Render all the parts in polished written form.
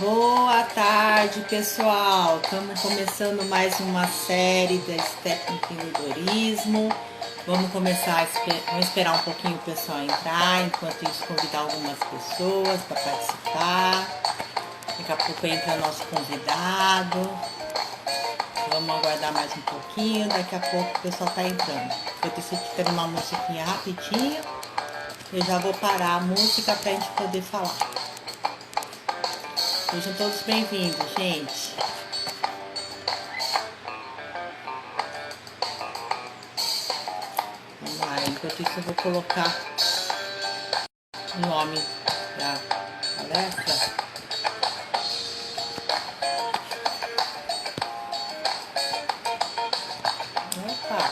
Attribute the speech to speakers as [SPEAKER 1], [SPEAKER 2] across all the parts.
[SPEAKER 1] Boa tarde, pessoal. Estamos começando mais uma série da Step Empreendedorismo. Vamos esperar um pouquinho o pessoal entrar, enquanto isso convidar algumas pessoas para participar. Daqui a pouco entra nosso convidado. Vamos aguardar mais um pouquinho, daqui a pouco o pessoal está entrando. Eu estou escutando uma musiquinha rapidinho. Eu já vou parar a música para a gente poder falar. Sejam todos bem-vindos, gente. Vamos lá, enquanto isso eu vou colocar o nome da palestra. Opa!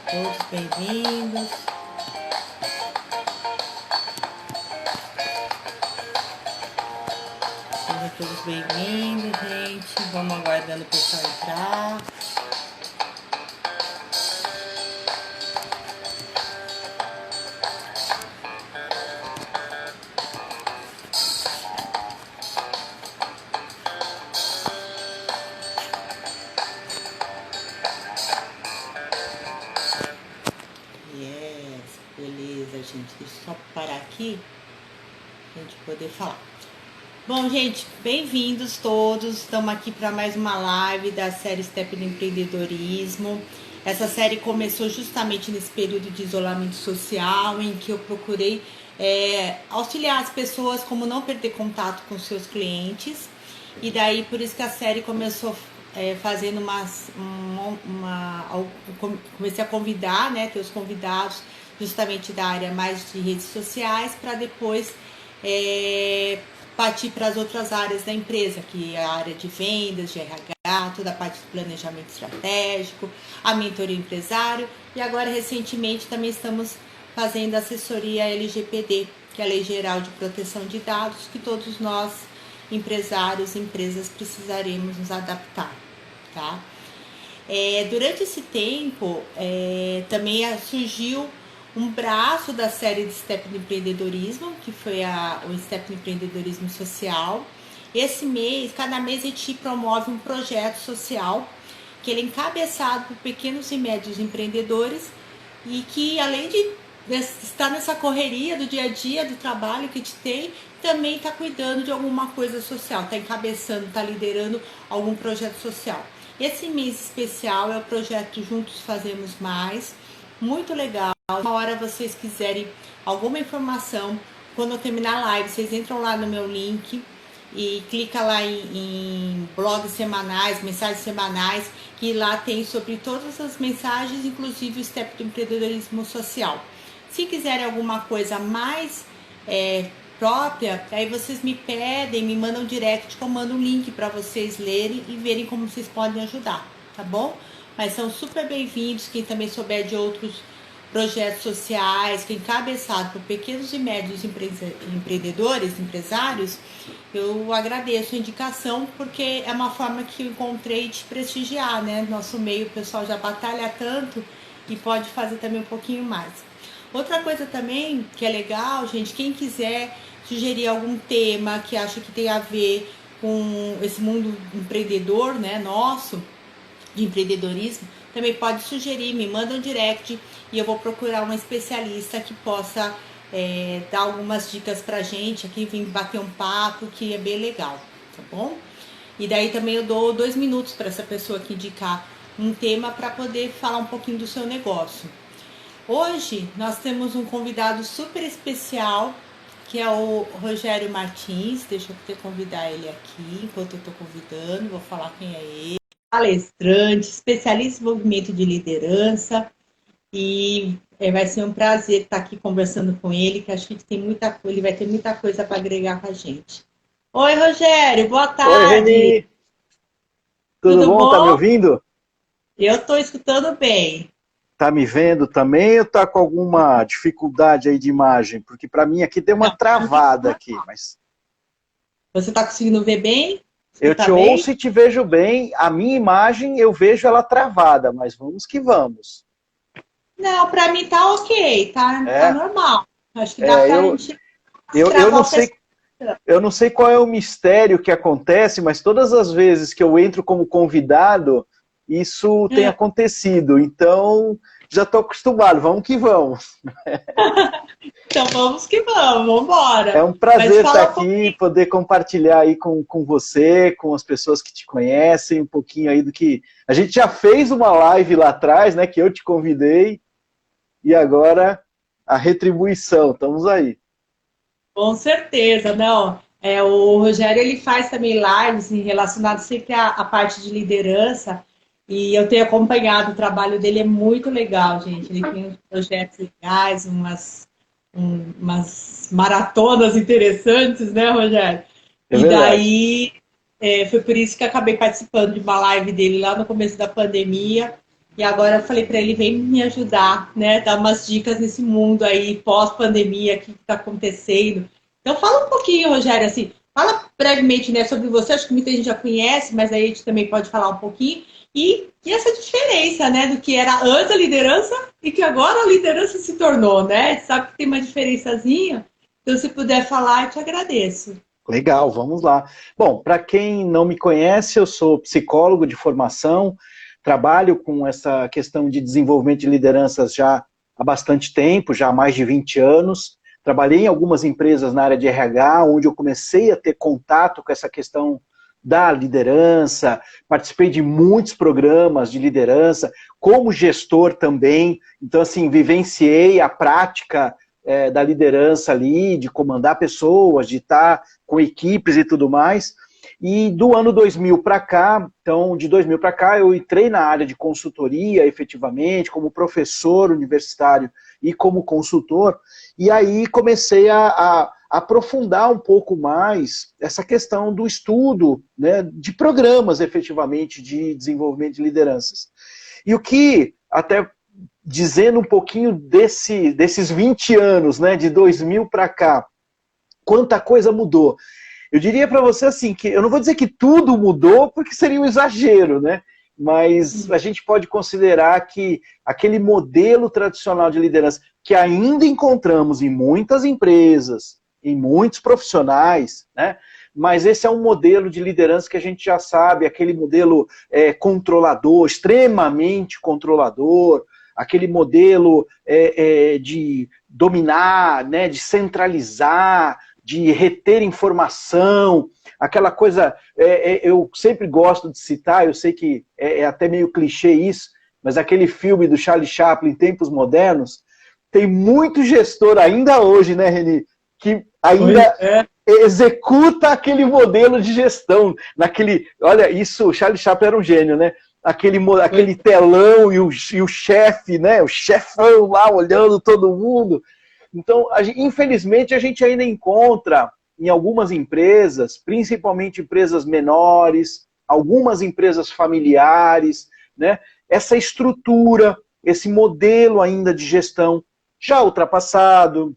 [SPEAKER 1] Todos bem-vindos. Sejam todos bem-vindos, gente. Vamos aguardando o pessoal entrar. Beleza, gente. Deixa eu só parar aqui pra gente poder falar. Bom, gente, bem-vindos todos. Estamos aqui para mais uma live da série Step do Empreendedorismo. Essa série começou justamente nesse período de isolamento social, em que eu procurei auxiliar as pessoas como não perder contato com seus clientes. E daí, por isso que a série começou fazendo comecei a convidar, né, ter os convidados justamente da área mais de redes sociais, para depois partir para as outras áreas da empresa, que é a área de vendas, de RH, toda a parte de planejamento estratégico, a mentoria empresário, e agora recentemente também estamos fazendo a assessoria LGPD, que é a Lei Geral de Proteção de Dados, que todos nós, empresários e empresas, precisaremos nos adaptar, tá? Durante esse tempo, também surgiu um braço da série de Step do Empreendedorismo, que foi o Step do Empreendedorismo Social. Esse mês, cada mês a gente promove um projeto social, que ele é encabeçado por pequenos e médios empreendedores, e que além de estar nessa correria do dia a dia, do trabalho que a gente tem, também está cuidando de alguma coisa social, está encabeçando, está liderando algum projeto social. Esse mês especial é o projeto Juntos Fazemos Mais, muito legal. Uma hora vocês quiserem alguma informação, quando eu terminar a live, vocês entram lá no meu link e clica lá em blogs semanais, mensagens semanais, que lá tem sobre todas as mensagens, inclusive o Step do Empreendedorismo Social. Se quiserem alguma coisa mais própria, aí vocês me pedem, me mandam direct, que eu mando um link para vocês lerem e verem como vocês podem ajudar, tá bom? Mas são super bem-vindos. Quem também souber de outros projetos sociais, que é encabeçado por pequenos e médios empreendedores, empresários, eu agradeço a indicação, porque é uma forma que eu encontrei de prestigiar, né? Nosso meio, o pessoal já batalha tanto e pode fazer também um pouquinho mais. Outra coisa também que é legal, gente, quem quiser sugerir algum tema que acha que tem a ver com esse mundo empreendedor, né, nosso, de empreendedorismo, também pode sugerir, me manda um direct e eu vou procurar uma especialista que possa dar algumas dicas pra gente aqui, vir bater um papo, que é bem legal, tá bom? E daí também eu dou 2 minutos para essa pessoa que indicar um tema para poder falar um pouquinho do seu negócio. Hoje nós temos um convidado super especial, que é o Rogério Martins. Deixa eu convidar ele aqui, enquanto eu estou convidando, vou falar quem é ele. Palestrante, especialista em desenvolvimento de liderança, e vai ser um prazer estar aqui conversando com ele, que acho que ele vai ter muita coisa para agregar com a gente. Oi, Rogério, boa tarde.
[SPEAKER 2] Oi, Reni. Tudo bom? Tá me ouvindo?
[SPEAKER 1] Eu estou escutando bem.
[SPEAKER 2] Tá me vendo também ou tá com alguma dificuldade aí de imagem? Porque para mim aqui deu uma travada aqui, mas...
[SPEAKER 1] Você está conseguindo ver bem?
[SPEAKER 2] Eu te ouço e te vejo bem. A minha imagem, eu vejo ela travada, mas vamos que vamos.
[SPEAKER 1] Não, para mim tá ok, tá normal. Acho que dá para a
[SPEAKER 2] eu,
[SPEAKER 1] gente
[SPEAKER 2] eu
[SPEAKER 1] travar
[SPEAKER 2] não
[SPEAKER 1] o
[SPEAKER 2] sei,
[SPEAKER 1] pessoal.
[SPEAKER 2] eu não sei qual é o mistério que acontece, mas todas as vezes que eu entro como convidado, isso tem acontecido. Então, já estou acostumado, vamos que vamos.
[SPEAKER 1] Então vamos que vamos, vamos
[SPEAKER 2] É
[SPEAKER 1] embora.
[SPEAKER 2] um
[SPEAKER 1] Mas
[SPEAKER 2] prazer estar
[SPEAKER 1] fala um
[SPEAKER 2] aqui,
[SPEAKER 1] pouquinho.
[SPEAKER 2] poder compartilhar aí com você, com as pessoas que te conhecem, um pouquinho aí do que... A gente já fez uma live lá atrás, né, que eu te convidei, e agora a retribuição, estamos aí.
[SPEAKER 1] Com certeza, não. O Rogério ele faz também lives relacionadas sempre à parte de liderança e eu tenho acompanhado o trabalho dele, é muito legal, gente. Ele tem uns projetos legais, umas maratonas interessantes, né, Rogério?
[SPEAKER 2] É
[SPEAKER 1] E
[SPEAKER 2] verdade.
[SPEAKER 1] daí foi por isso que eu acabei participando de uma live dele lá no começo da pandemia. E agora eu falei para ele, vem me ajudar, né? Dar umas dicas nesse mundo aí, pós-pandemia, o que está acontecendo. Então fala um pouquinho, Rogério, assim, fala brevemente, né, sobre você, acho que muita gente já conhece, mas aí a gente também pode falar um pouquinho. E essa diferença, né, do que era antes a liderança e que agora a liderança se tornou, né? A gente sabe que tem uma diferençazinha. Então, se puder falar, eu te agradeço.
[SPEAKER 2] Legal, vamos lá. Bom, para quem não me conhece, eu sou psicólogo de formação, trabalho com essa questão de desenvolvimento de lideranças já há bastante tempo, já há mais de 20 anos. Trabalhei em algumas empresas na área de RH, onde eu comecei a ter contato com essa questão da liderança, participei de muitos programas de liderança, como gestor também, então assim, vivenciei a prática da liderança ali, de comandar pessoas, de estar com equipes e tudo mais. E do ano 2000 para cá, então de 2000 para cá, eu entrei na área de consultoria, efetivamente, como professor universitário e como consultor, e aí comecei a aprofundar um pouco mais essa questão do estudo, né, de programas, efetivamente, de desenvolvimento de lideranças. E o que, até dizendo um pouquinho desses 20 anos, né, de 2000 para cá, quanta coisa mudou. Eu diria para você assim, que eu não vou dizer que tudo mudou, porque seria um exagero, né? Mas a gente pode considerar que aquele modelo tradicional de liderança que ainda encontramos em muitas empresas, em muitos profissionais, né? Mas esse é um modelo de liderança que a gente já sabe, aquele modelo controlador, extremamente controlador, aquele modelo de dominar, né, de centralizar, de reter informação, aquela coisa, eu sempre gosto de citar, eu sei que é até meio clichê isso, mas aquele filme do Charlie Chaplin, Tempos Modernos, tem muito gestor ainda hoje, né, Reni, que ainda executa aquele modelo de gestão, olha, isso, Charlie Chaplin era um gênio, né? Aquele telão e o chefe, né? O chefão lá olhando todo mundo. Então, infelizmente, a gente ainda encontra em algumas empresas, principalmente empresas menores, algumas empresas familiares, né? Essa estrutura, esse modelo ainda de gestão já ultrapassado.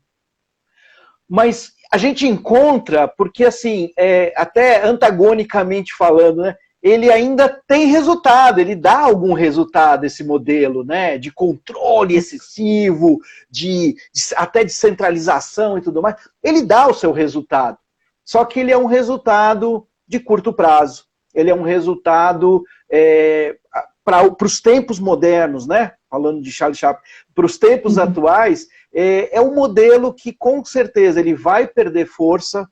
[SPEAKER 2] Mas a gente encontra, porque assim, até antagonicamente falando, né? Ele ainda tem resultado, ele dá algum resultado, esse modelo, né, de controle excessivo, até de centralização e tudo mais, ele dá o seu resultado. Só que ele é um resultado de curto prazo, ele é um resultado para os tempos modernos, né, falando de Charlie Chaplin, para os tempos atuais, é um modelo que com certeza ele vai perder força,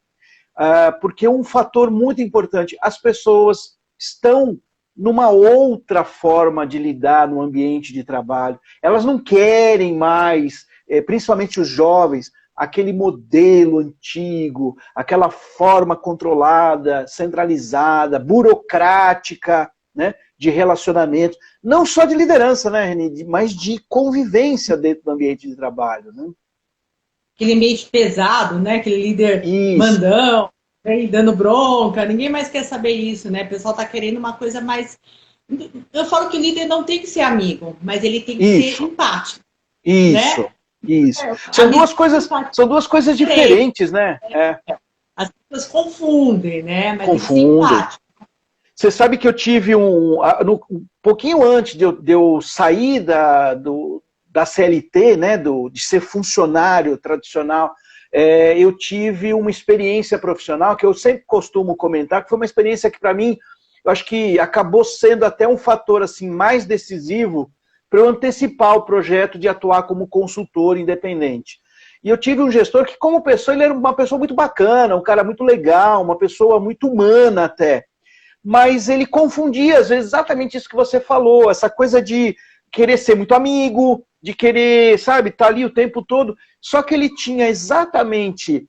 [SPEAKER 2] porque um fator muito importante, as pessoas estão numa outra forma de lidar no ambiente de trabalho. Elas não querem mais, principalmente os jovens, aquele modelo antigo, aquela forma controlada, centralizada, burocrática, né, de relacionamento. Não só de liderança, né, Reni, mas de convivência dentro do ambiente de trabalho. Né?
[SPEAKER 1] Aquele ambiente pesado, né? Aquele líder
[SPEAKER 2] Isso.
[SPEAKER 1] mandão, dando bronca, ninguém mais quer saber isso, né? O pessoal tá querendo uma coisa mais. Eu falo que o líder não tem que ser amigo, mas ele tem que ser
[SPEAKER 2] Isso.
[SPEAKER 1] empático,
[SPEAKER 2] Isso.
[SPEAKER 1] né?
[SPEAKER 2] Isso.
[SPEAKER 1] A
[SPEAKER 2] São duas coisas diferentes, né?
[SPEAKER 1] As pessoas confundem, né? Mas tem que ser
[SPEAKER 2] Confundem.
[SPEAKER 1] empático.
[SPEAKER 2] Você sabe que eu tive um pouquinho antes de eu sair da CLT, né, de ser funcionário tradicional, eu tive uma experiência profissional que eu sempre costumo comentar, que foi uma experiência que, para mim, eu acho que acabou sendo até um fator assim, mais decisivo para eu antecipar o projeto de atuar como consultor independente. E eu tive um gestor que, como pessoa, ele era uma pessoa muito bacana, um cara muito legal, uma pessoa muito humana até. Mas ele confundia, às vezes, exatamente isso que você falou, essa coisa de querer ser muito amigo, de querer, sabe, estar ali o tempo todo. Só que ele tinha exatamente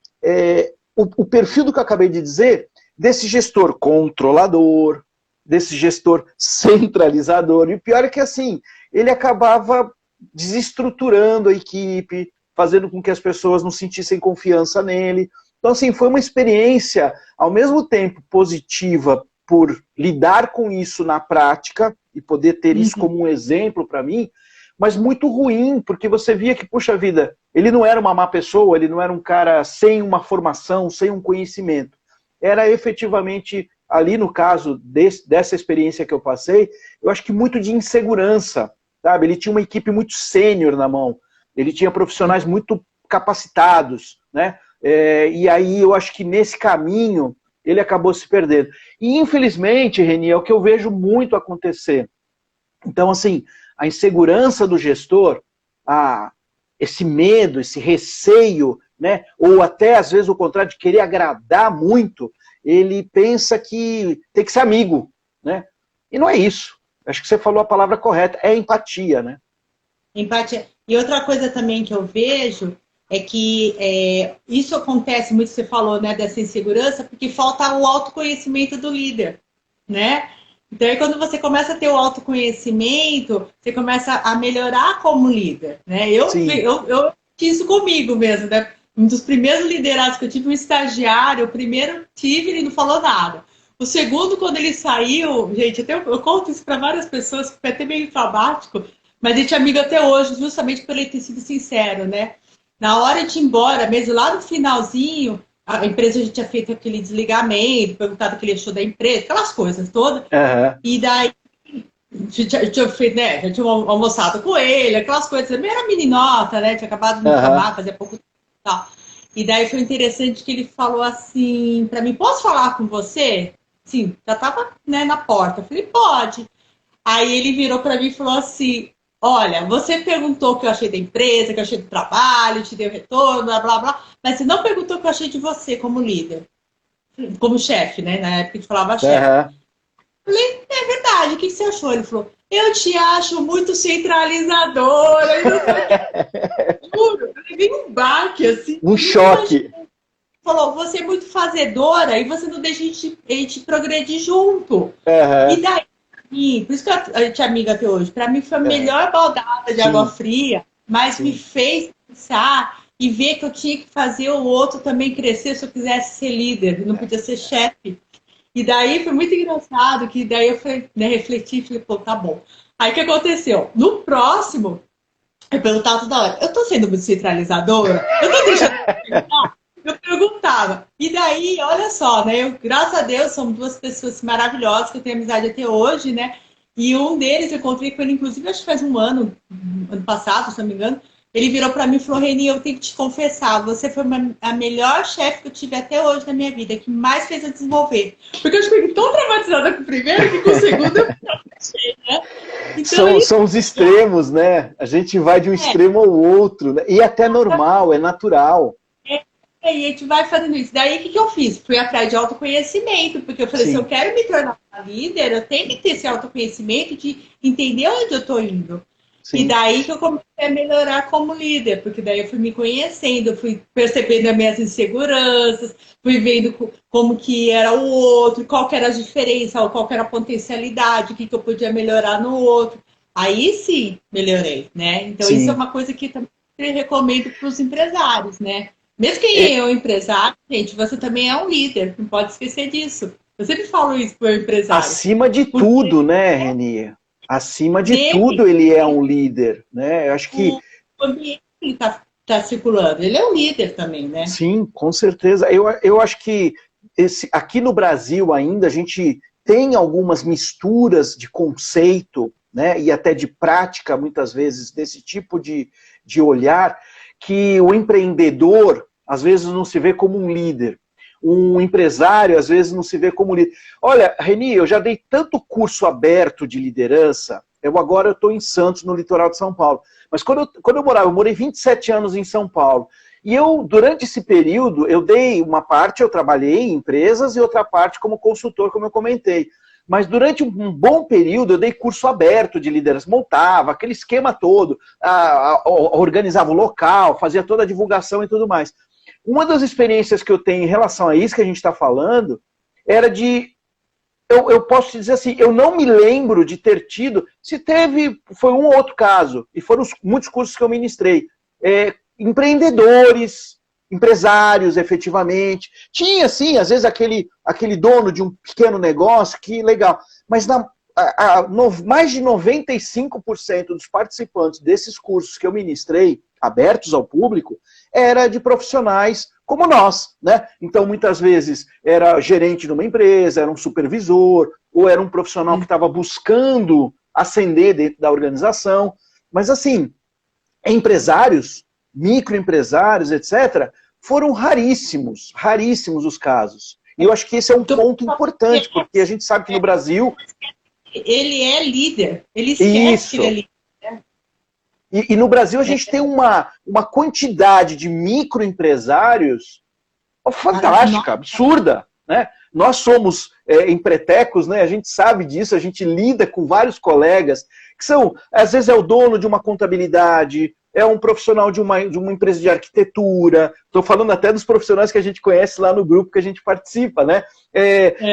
[SPEAKER 2] o perfil do que eu acabei de dizer, desse gestor controlador, desse gestor centralizador. E o pior é que, assim, ele acabava desestruturando a equipe, fazendo com que as pessoas não sentissem confiança nele. Então, assim, foi uma experiência, ao mesmo tempo, positiva por lidar com isso na prática e poder ter isso como um exemplo para mim, mas muito ruim, porque você via que, puxa vida, ele não era uma má pessoa, ele não era um cara sem uma formação, sem um conhecimento. Era efetivamente, ali no caso dessa experiência que eu passei, eu acho que muito de insegurança, sabe? Ele tinha uma equipe muito sênior na mão, ele tinha profissionais muito capacitados, né? E aí eu acho que nesse caminho ele acabou se perdendo. E infelizmente, Reni, é o que eu vejo muito acontecer. Então, assim, a insegurança do gestor, esse medo, esse receio, né? Ou até às vezes o contrário, de querer agradar muito, ele pensa que tem que ser amigo, né? E não é isso. Acho que você falou a palavra correta, é empatia, né?
[SPEAKER 1] Empatia. E outra coisa também que eu vejo é que isso acontece muito, você falou, né, dessa insegurança, porque falta o autoconhecimento do líder, né? Então, aí, quando você começa a ter o autoconhecimento, você começa a melhorar como líder, né? Eu fiz isso comigo mesmo, né? Um dos primeiros liderados que eu tive, um estagiário, o primeiro tive, ele não falou nada. O segundo, quando ele saiu, gente, eu conto isso para várias pessoas, que foi até meio traumático, mas a gente é amigo até hoje, justamente por ele ter sido sincero, né? Na hora de ir embora, mesmo lá no finalzinho, a empresa já tinha feito aquele desligamento, perguntado o que ele achou da empresa, aquelas coisas todas.
[SPEAKER 2] Uhum.
[SPEAKER 1] E daí, já tinha almoçado com ele, aquelas coisas. Também era meninota, né? Tinha acabado de me chamar, fazia pouco tempo e tal. E daí foi interessante que ele falou assim para mim, posso falar com você? Sim, já tava, né, na porta. Eu falei, pode. Aí ele virou para mim e falou assim, olha, você perguntou o que eu achei da empresa, o que eu achei do trabalho, te deu retorno, blá, blá, blá, mas você não perguntou o que eu achei de você como líder, como chefe, né? Na época a gente falava chefe. Eu falei, é verdade, o que você achou? Ele falou, eu te acho muito centralizadora. Juro, eu levei um baque, assim.
[SPEAKER 2] Um choque.
[SPEAKER 1] Falou, você é muito fazedora e você não deixa a gente progredir junto. E daí, por isso que a gente é amiga até hoje. Para mim foi a melhor baldada de água fria, mas me fez pensar e ver que eu tinha que fazer o outro também crescer se eu quisesse ser líder, não podia ser chefe. E daí foi muito engraçado, que daí eu falei, né, refleti e falei, pô, tá bom. Aí o que aconteceu? No próximo, eu perguntava toda hora, eu tô sendo muito centralizadora? Eu tô deixando de perguntar? Eu perguntava. E daí, olha só, né? Graças a Deus, somos duas pessoas maravilhosas que eu tenho amizade até hoje, né? E um deles, eu encontrei com ele, inclusive, acho que faz um ano passado, se não me engano. Ele virou para mim e falou, Reni, eu tenho que te confessar, você foi a melhor chefe que eu tive até hoje na minha vida, que mais fez eu desenvolver. Porque eu fiquei tão traumatizada com o primeiro que com o segundo eu achei, né? Então,
[SPEAKER 2] são os extremos, né? A gente vai de um extremo ao outro, né? E até normal, é natural.
[SPEAKER 1] E a gente vai fazendo isso. Daí, o que eu fiz? Fui atrás de autoconhecimento, porque eu falei, se eu quero me tornar uma líder, eu tenho que ter esse autoconhecimento de entender onde eu estou indo. Sim. E daí que eu comecei a melhorar como líder, porque daí eu fui me conhecendo, fui percebendo as minhas inseguranças, fui vendo como que era o outro, qual que era a diferença, qual que era a potencialidade, o que eu podia melhorar no outro. Aí sim, melhorei, né? Então isso é uma coisa que também eu recomendo para os empresários, né? Mesmo quem é um empresário, gente, você também é um líder, não pode esquecer disso. Eu sempre falo isso para o empresário.
[SPEAKER 2] Acima de tudo, né, Reni? Acima de tudo, ele é um líder, né? Eu acho que
[SPEAKER 1] o ambiente que está circulando, ele é um líder também, né?
[SPEAKER 2] Sim, com certeza. Eu acho que aqui no Brasil ainda a gente tem algumas misturas de conceito, né, e até de prática, muitas vezes, desse tipo de olhar, que o empreendedor, às vezes, não se vê como um líder. Um empresário, às vezes, não se vê como líder. Olha, Reni, eu já dei tanto curso aberto de liderança, agora eu estou em Santos, no litoral de São Paulo. Mas quando eu morei 27 anos em São Paulo. E durante esse período, eu dei uma parte, eu trabalhei em empresas, e outra parte como consultor, como eu comentei. Mas durante um bom período, eu dei curso aberto de liderança, montava aquele esquema todo, organizava o local, fazia toda a divulgação e tudo mais. Uma das experiências que eu tenho em relação a isso que a gente está falando, era eu posso te dizer assim, eu não me lembro de ter tido, se teve, foi um ou outro caso, e foram muitos cursos que eu ministrei, empreendedores, empresários, efetivamente. Tinha, sim, às vezes aquele dono de um pequeno negócio, que legal. Mas mais de 95% dos participantes desses cursos que eu ministrei, abertos ao público, era de profissionais como nós, né? Então, muitas vezes, era gerente de uma empresa, era um supervisor, ou era um profissional que estava buscando ascender dentro da organização. Mas, assim, empresários, microempresários, etc., foram raríssimos os casos. E eu acho que esse é um ponto importante, porque a gente sabe que no Brasil...
[SPEAKER 1] Ele é líder, ele esquece que ele é líder.
[SPEAKER 2] E no Brasil a gente tem uma quantidade de microempresários fantástica, absurda, né? Nós somos empretecos, né? A gente sabe disso, a gente lida com vários colegas que são, às vezes é o dono de uma contabilidade, é um profissional de uma empresa de arquitetura, estou falando até dos profissionais que a gente conhece lá no grupo que a gente participa, né?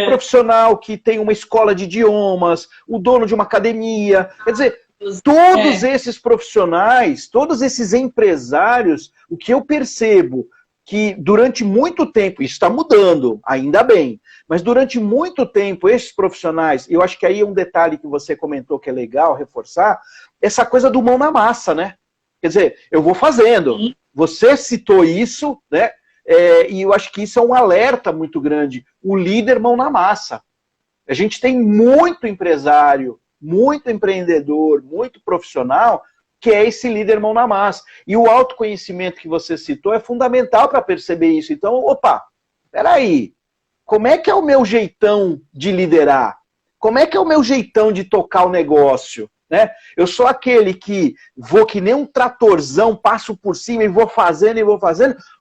[SPEAKER 2] Profissional que tem uma escola de idiomas, o dono de uma academia, quer dizer, todos esses profissionais, todos esses empresários, o que eu percebo que durante muito tempo, isso está mudando, ainda bem, mas durante muito tempo esses profissionais, eu acho que aí é um detalhe que você comentou que é legal reforçar, essa coisa do mão na massa, né? Quer dizer, eu vou fazendo. Sim. Você citou isso, né? E eu acho que isso é um alerta muito grande. O líder mão na massa. A gente tem muito empresário, muito empreendedor, muito profissional, que é esse líder mão na massa. E o autoconhecimento que você citou é fundamental para perceber isso. Então, opa, peraí, como é que é o meu jeitão de liderar? Como é que é o meu jeitão de tocar o negócio? Né? Eu sou aquele que vou que nem um tratorzão, passo por cima e vou fazendo,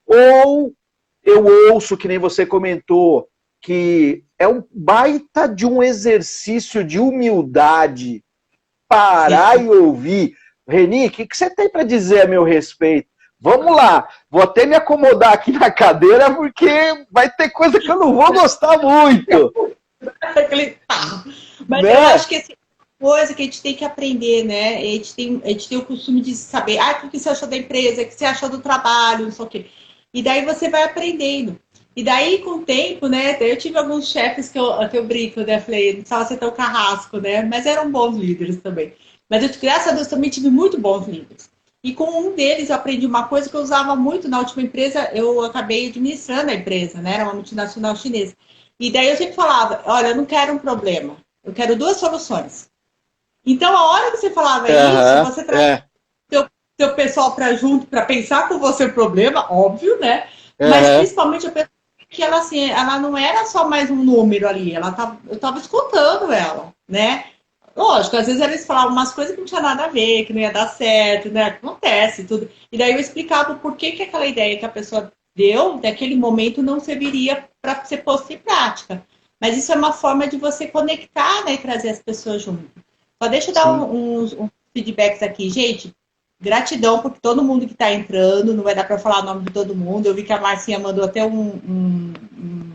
[SPEAKER 2] ou eu ouço, que nem você comentou, que é um baita de um exercício de humildade, parar e ouvir. Reni, o que você tem para dizer a meu respeito? Vamos lá, vou até me acomodar aqui na cadeira, porque vai ter coisa que eu não vou gostar muito.
[SPEAKER 1] Mas né? Eu acho que assim, coisa que a gente tem que aprender, né? A gente tem o costume de saber, o que você achou da empresa, o que você achou do trabalho, não sei o quê. E daí você vai aprendendo. E daí, com o tempo, né? Eu tive alguns chefes que eu brinco, né? Falei, não precisava ser tão carrasco, né? Mas eram bons líderes também. Mas eu, graças a Deus, também tive muito bons líderes. E com um deles eu aprendi uma coisa que eu usava muito na última empresa, eu acabei administrando a empresa, né? Era uma multinacional chinesa. E daí eu sempre falava, olha, eu não quero um problema, eu quero 2 soluções. Então, a hora que você falava isso, você traz seu pessoal para junto, para pensar com você o problema, óbvio, né? Mas principalmente eu pensei que ela, assim, ela não era só mais um número ali, eu estava escutando ela, né? Lógico, às vezes eles falavam umas coisas que não tinha nada a ver, que não ia dar certo, né? Acontece tudo. E daí eu explicava por que aquela ideia que a pessoa deu, naquele momento, não serviria para ser posta em prática. Mas isso é uma forma de você conectar, né, e trazer as pessoas junto. Só deixa eu dar uns feedbacks aqui, gente. Gratidão por todo mundo que está entrando. Não vai dar para falar o nome de todo mundo. Eu vi que a Marcinha mandou até um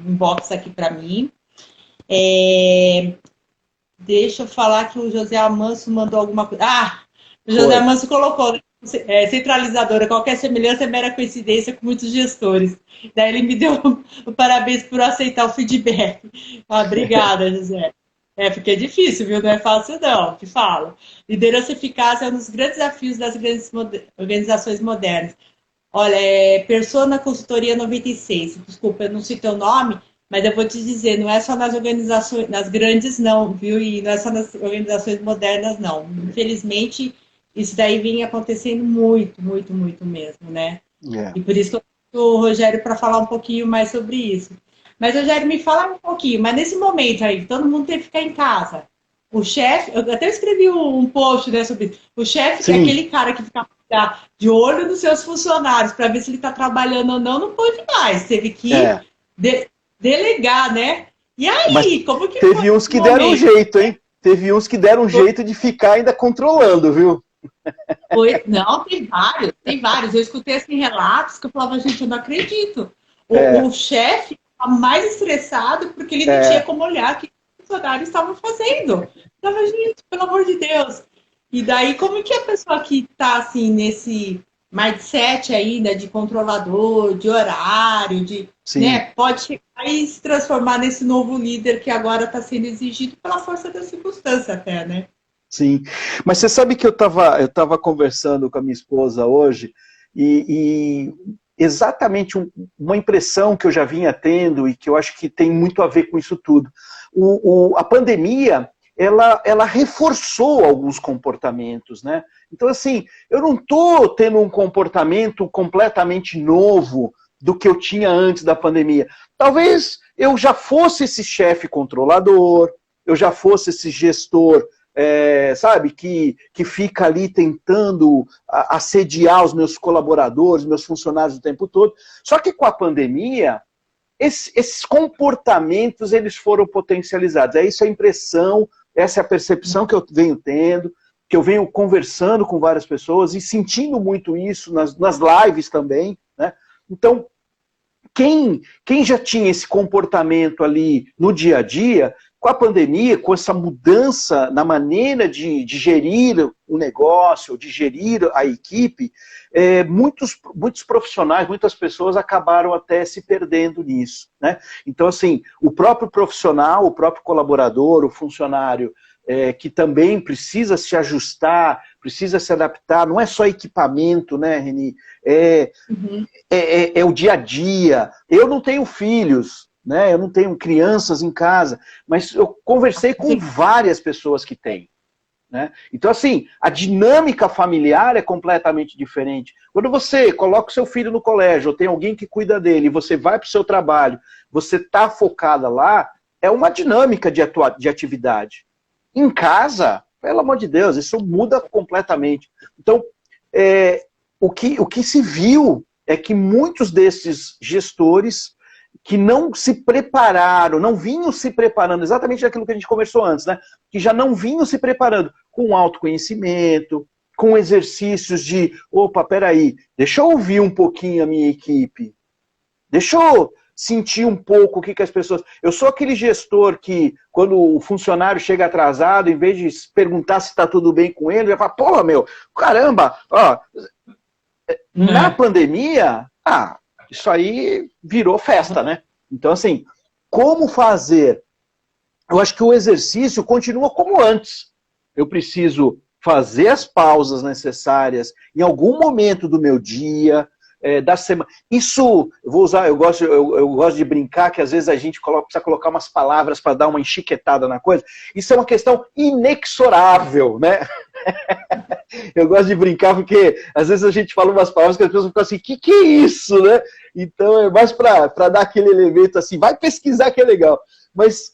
[SPEAKER 1] inbox aqui para mim. Deixa eu falar que o José Amanso mandou alguma coisa. O José Amanso colocou, centralizadora, qualquer semelhança é mera coincidência com muitos gestores. Daí ele me deu parabéns por aceitar o feedback. Obrigada, José. Porque é difícil, viu? Não é fácil não, te falo. Liderança eficaz é um dos grandes desafios das grandes organizações modernas. Olha, Persona Consultoria 96, desculpa, eu não sei teu nome, Mas eu vou te dizer, não é só nas organizações, nas grandes não, viu? E não é só nas organizações modernas, não. Infelizmente, isso daí vem acontecendo muito, muito, muito mesmo, né?
[SPEAKER 2] É.
[SPEAKER 1] E por isso que eu tô o Rogério para falar um pouquinho mais sobre isso. Mas, Rogério, me fala um pouquinho, mas nesse momento aí, todo mundo teve que ficar em casa. O chefe, eu até escrevi um post, né, sobre isso. O chefe, que é
[SPEAKER 2] Sim,
[SPEAKER 1] aquele cara que fica de olho nos seus funcionários para ver se ele está trabalhando ou não, não pôde mais. Teve que
[SPEAKER 2] é.
[SPEAKER 1] de- delegar, né? E
[SPEAKER 2] Mas
[SPEAKER 1] aí, como que foi
[SPEAKER 2] teve uns
[SPEAKER 1] esse
[SPEAKER 2] que deram um
[SPEAKER 1] momento?
[SPEAKER 2] jeito, hein? Teve uns que deram um jeito de ficar ainda controlando, viu?
[SPEAKER 1] Foi, não, tem vários, tem vários. Eu escutei assim, relatos que eu falava, gente, eu não acredito. O
[SPEAKER 2] É,
[SPEAKER 1] chefe estava mais estressado porque ele não tinha
[SPEAKER 2] é,
[SPEAKER 1] como olhar o que os funcionários estavam fazendo. Eu falava, gente, pelo amor de Deus. E daí, como que a pessoa que está assim, nesse mindset ainda de controlador, de horário,
[SPEAKER 2] sim.
[SPEAKER 1] né, pode chegar e se transformar nesse novo líder que agora está sendo exigido pela força da circunstância até, né?
[SPEAKER 2] Sim, mas você sabe que eu tava conversando com a minha esposa hoje e exatamente uma impressão que eu já vinha tendo e que eu acho que tem muito a ver com isso tudo. A pandemia, ela reforçou alguns comportamentos, né? Então, assim, eu não estou tendo um comportamento completamente novo do que eu tinha antes da pandemia. Talvez eu já fosse esse chefe controlador, eu já fosse esse gestor sabe, que fica ali tentando assediar os meus colaboradores, meus funcionários o tempo todo. Só que com a pandemia, esses comportamentos eles foram potencializados. É isso a impressão, essa é a percepção que eu venho tendo, que eu venho conversando com várias pessoas e sentindo muito isso nas lives também, né? Então, quem já tinha esse comportamento ali no dia a dia, com a pandemia, com essa mudança na maneira de gerir o negócio, de gerir a equipe, muitos profissionais, muitas pessoas acabaram até se perdendo nisso, né? Então, assim, o próprio profissional, o próprio colaborador, o funcionário, que também precisa se ajustar, precisa se adaptar, não é só equipamento, né, Reni? É,
[SPEAKER 1] Uhum.
[SPEAKER 2] é o dia a dia. Eu não tenho filhos, né? Eu não tenho crianças em casa, mas eu conversei com várias pessoas que têm. Né? Então, assim, a dinâmica familiar é completamente diferente. Quando você coloca o seu filho no colégio, ou tem alguém que cuida dele, e você vai para o seu trabalho, você está focada lá, é uma dinâmica de atividade. Em casa, pelo amor de Deus, isso muda completamente. Então, o que se viu é que muitos desses gestores que não se prepararam, não vinham se preparando, exatamente aquilo que a gente conversou antes, né? Que já não vinham se preparando com autoconhecimento, com exercícios de, opa, peraí, deixa eu ouvir um pouquinho a minha equipe, deixa eu sentir um pouco o que as pessoas... Eu sou aquele gestor que, quando o funcionário chega atrasado, em vez de perguntar se está tudo bem com ele, vai falar, porra, meu, caramba, ó, na pandemia, isso aí virou festa, né? Então, assim, como fazer? Eu acho que o exercício continua como antes. Eu preciso fazer as pausas necessárias em algum momento do meu dia, da semana. Isso, eu vou usar, eu gosto de brincar que às vezes a gente precisa colocar umas palavras para dar uma enchiquetada na coisa. Isso é uma questão inexorável, né? Eu gosto de brincar porque às vezes a gente fala umas palavras que as pessoas ficam assim, que é isso, né? Então é mais para dar aquele elemento assim, vai pesquisar que é legal. Mas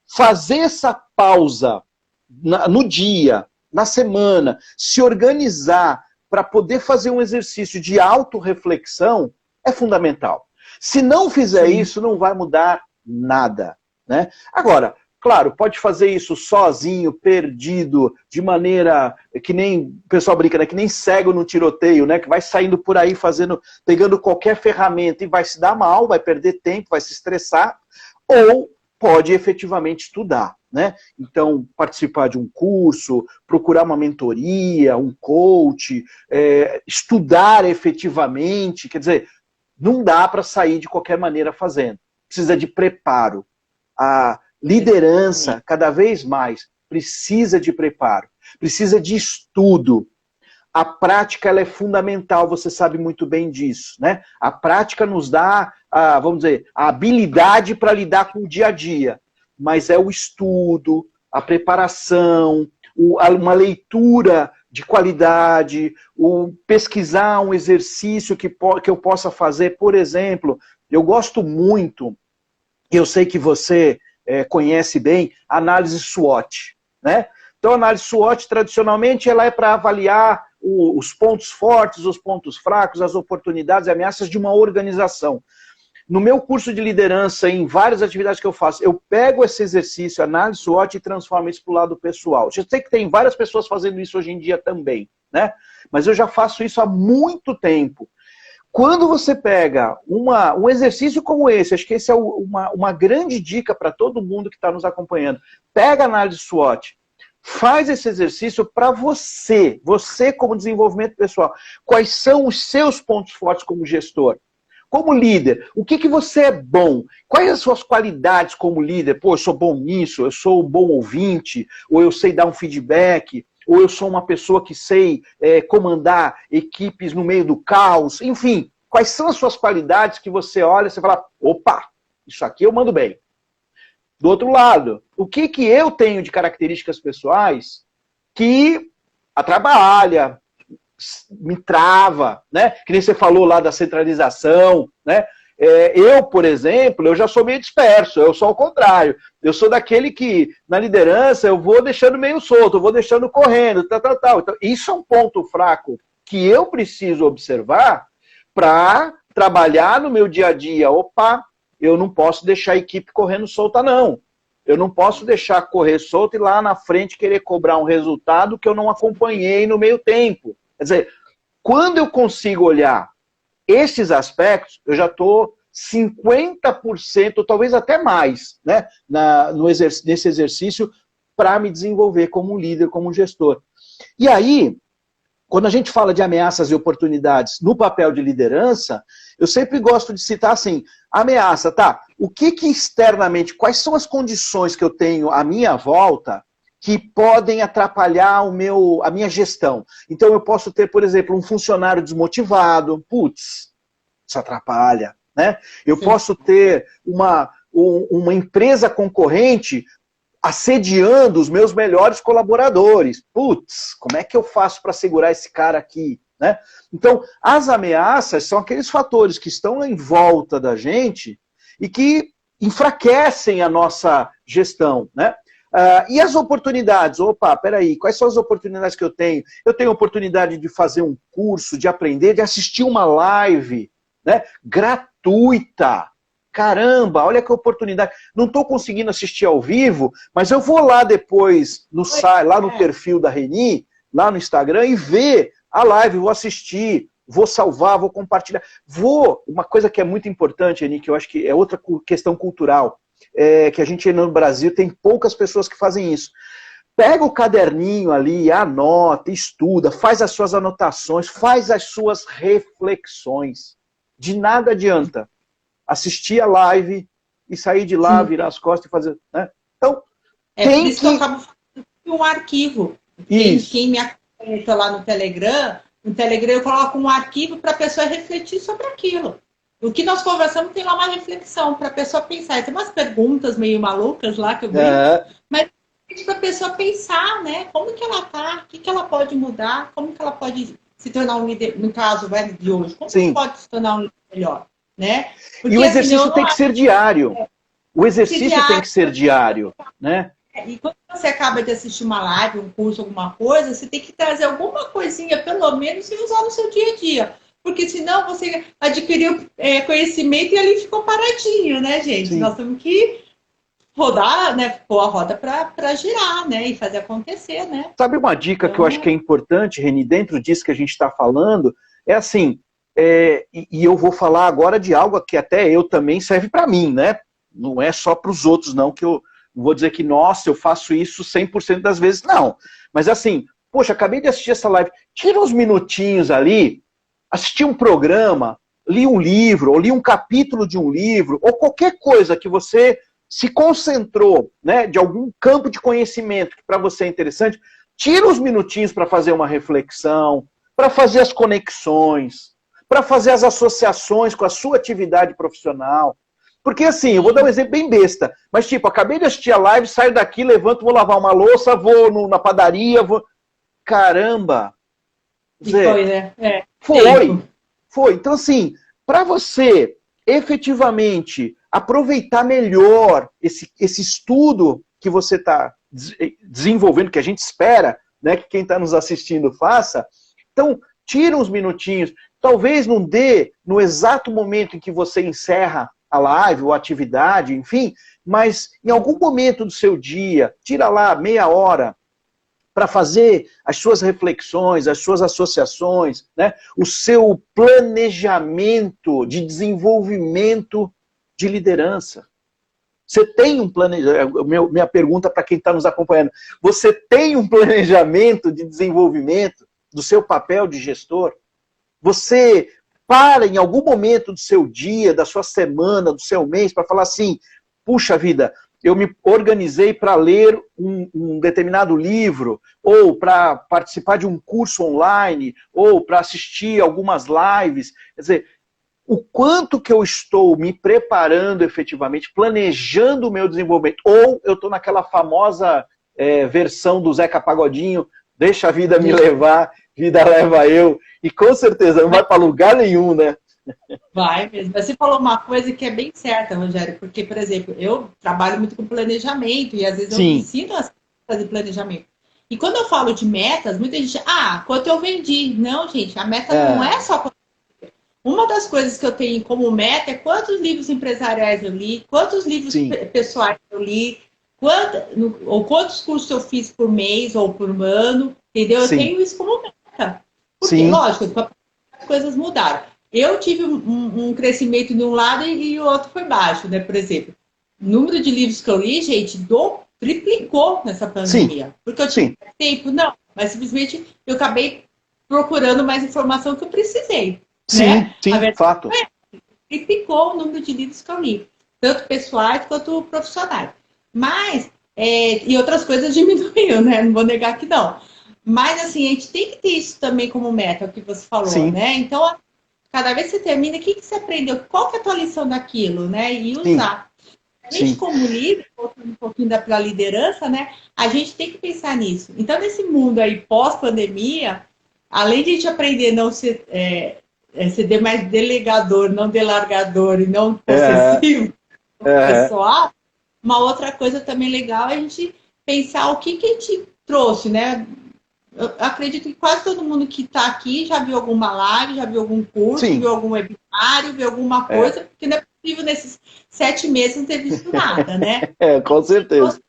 [SPEAKER 2] fazer essa pausa no dia, na semana, se organizar para poder fazer um exercício de autorreflexão é fundamental. Se não fizer
[SPEAKER 1] Sim.
[SPEAKER 2] isso, não vai mudar nada, né? Agora, claro, pode fazer isso sozinho, perdido, de maneira que nem o pessoal brinca, né? Que nem cego no tiroteio, né? Que vai saindo por aí pegando qualquer ferramenta e vai se dar mal, vai perder tempo, vai se estressar, ou pode efetivamente estudar, né? Então, participar de um curso, procurar uma mentoria, um coach, estudar efetivamente, quer dizer, não dá para sair de qualquer maneira fazendo. Precisa de preparo. A liderança, cada vez mais, precisa de preparo, precisa de estudo. a prática ela é fundamental, você sabe muito bem disso, né? A prática nos dá, vamos dizer, a habilidade para lidar com o dia a dia, mas é o estudo, a preparação, uma leitura de qualidade, o pesquisar um exercício que eu possa fazer. Por exemplo, eu gosto muito, eu sei que você conhece bem, a análise SWOT, né? Então, a análise SWOT, tradicionalmente, ela é para avaliar os pontos fortes, os pontos fracos, as oportunidades e ameaças de uma organização. No meu curso de liderança, em várias atividades que eu faço, eu pego esse exercício, análise SWOT, e transformo isso para o lado pessoal. Eu sei que tem várias pessoas fazendo isso hoje em dia também, né? Mas eu já faço isso há muito tempo. Quando você pega um exercício como esse, acho que esse é uma grande dica para todo mundo que está nos acompanhando. Pega a análise SWOT, faz esse exercício para você como desenvolvimento pessoal. Quais são os seus pontos fortes como gestor? Como líder, o que você é bom? Quais as suas qualidades como líder? Pô, eu sou bom nisso, eu sou um bom ouvinte, ou eu sei dar um feedback, ou eu sou uma pessoa que sei comandar equipes no meio do caos. Enfim, quais são as suas qualidades que você olha e você fala, opa, isso aqui eu mando bem. Do outro lado, o que eu tenho de características pessoais que atrapalha, me trava, né? Que nem você falou lá da centralização, né? Eu, por exemplo, eu já sou meio disperso, eu sou ao contrário. Eu sou daquele que, na liderança, eu vou deixando meio solto, eu vou deixando correndo, tal. Então, isso é um ponto fraco que eu preciso observar para trabalhar no meu dia a dia. Opa, eu não posso deixar a equipe correndo solta, não. Eu não posso deixar correr solta e lá na frente querer cobrar um resultado que eu não acompanhei no meio tempo. Quer dizer, quando eu consigo olhar esses aspectos, eu já estou 50%, talvez até mais, né, nesse exercício para me desenvolver como líder, como gestor. E aí, quando a gente fala de ameaças e oportunidades no papel de liderança, eu sempre gosto de citar assim, ameaça, tá? O que externamente, quais são as condições que eu tenho à minha volta que podem atrapalhar a minha gestão? Então eu posso ter, por exemplo, um funcionário desmotivado, putz, isso atrapalha, né? Eu posso ter uma empresa concorrente assediando os meus melhores colaboradores. Putz, como é que eu faço para segurar esse cara aqui, né? Então, as ameaças são aqueles fatores que estão em volta da gente e que enfraquecem a nossa gestão, né? E as oportunidades? Opa, peraí, quais são as oportunidades que eu tenho? Eu tenho a oportunidade de fazer um curso, de aprender, de assistir uma live, né, gratuita. Caramba, olha que oportunidade. Não estou conseguindo assistir ao vivo, mas eu vou lá depois, lá no perfil da Reni, lá no Instagram, e ver a live, vou assistir, vou salvar, vou compartilhar. Uma coisa que é muito importante, Reni, que eu acho que é outra questão cultural, que a gente no Brasil tem poucas pessoas que fazem isso. Pega o caderninho ali, anota, estuda, faz as suas anotações, faz as suas reflexões. De nada adianta assistir a live e sair de lá, virar as costas e fazer... Né? Então,
[SPEAKER 1] tem por isso que eu acabo fazendo um arquivo. Quem me acompanha lá no Telegram eu coloco um arquivo para a pessoa refletir sobre aquilo. O que nós conversamos tem lá uma reflexão para a pessoa pensar. Tem umas perguntas meio malucas lá que eu vejo, mas para a pessoa pensar, né? Como que ela tá, o que ela pode mudar, como que ela pode se tornar um líder, no caso de hoje, como que pode se tornar um líder melhor, né? Porque,
[SPEAKER 2] e o exercício tem que ser diário. O exercício tem que ser diário, né?
[SPEAKER 1] E quando você acaba de assistir uma live, um curso, alguma coisa, você tem que trazer alguma coisinha, pelo menos, e usar no seu dia a dia. Porque senão você adquiriu conhecimento e ali ficou paradinho, né, gente? Sim. Nós temos que rodar, né, pôr a roda para girar, né, e fazer acontecer, né?
[SPEAKER 2] Sabe uma dica que eu acho que é importante, Reni, dentro disso que a gente está falando, é assim, e eu vou falar agora de algo que até eu também serve para mim, né? Não é só para os outros, não, que eu não vou dizer que, nossa, eu faço isso 100% das vezes, não. Mas assim, poxa, acabei de assistir essa live, tira uns minutinhos ali, assisti um programa, li um livro, ou li um capítulo de um livro, ou qualquer coisa que você se concentrou, né, de algum campo de conhecimento que para você é interessante, tira uns minutinhos para fazer uma reflexão, para fazer as conexões, para fazer as associações com a sua atividade profissional. Porque assim, eu vou dar um exemplo bem besta, mas tipo, acabei de assistir a live, saio daqui, levanto, vou lavar uma louça, vou na padaria, vou... Caramba! Zé,
[SPEAKER 1] foi, né?
[SPEAKER 2] Foi. Então assim, para você efetivamente aproveitar melhor esse estudo que você está desenvolvendo, que a gente espera, né, que quem está nos assistindo faça, então tira uns minutinhos, talvez não dê no exato momento em que você encerra a live ou a atividade, enfim, mas em algum momento do seu dia, tira lá meia hora para fazer as suas reflexões, as suas associações, né, o seu planejamento de desenvolvimento de liderança. Você tem um planejamento, minha pergunta para quem está nos acompanhando, você tem um planejamento de desenvolvimento do seu papel de gestor? Você para em algum momento do seu dia, da sua semana, do seu mês, para falar assim, puxa vida, eu me organizei para ler um determinado livro, ou para participar de um curso online, ou para assistir algumas lives. Quer dizer, o quanto que eu estou me preparando efetivamente, planejando o meu desenvolvimento, ou eu estou naquela famosa versão do Zeca Pagodinho, deixa a vida me levar, vida leva eu, e com certeza não vai para lugar nenhum, né?
[SPEAKER 1] Vai mesmo. Você falou uma coisa que é bem certa, Rogério, porque, por exemplo, eu trabalho muito com planejamento e às vezes eu ensino a fazer planejamento. E quando eu falo de metas, muita gente, quanto eu vendi. Não, gente, a meta não é só quanto. Uma das coisas que eu tenho como meta é quantos livros empresariais eu li, quantos livros pessoais eu li, quantos cursos eu fiz por mês ou por ano, entendeu? Eu tenho isso como meta. Porque, lógico, as coisas mudaram. Eu tive um crescimento de um lado e o outro foi baixo, né? Por exemplo, o número de livros que eu li, gente, triplicou nessa pandemia. Porque eu tinha tempo? Não. Mas simplesmente eu acabei procurando mais informação que eu precisei. Né?
[SPEAKER 2] Fato.
[SPEAKER 1] Triplicou o número de livros que eu li. Tanto pessoais quanto profissionais. Mas, e outras coisas diminuiu, né? Não vou negar que não. Mas, assim, a gente tem que ter isso também como meta, o que você falou, né? Então, cada vez que você termina, o que você aprendeu? Qual que é a tua lição daquilo, né? E usar. A gente, como líder, voltando um pouquinho para a liderança, né? A gente tem que pensar nisso. Então, nesse mundo aí, pós-pandemia, além de a gente aprender a não ser mais delegador, não delargador e não possessivo, pessoal, uma outra coisa também legal é a gente pensar o que a gente trouxe, né? Eu acredito que quase todo mundo que está aqui já viu alguma live, já viu algum curso, viu algum webinário, viu alguma coisa, porque não é possível nesses 7 meses não ter visto nada, né?
[SPEAKER 2] Com certeza.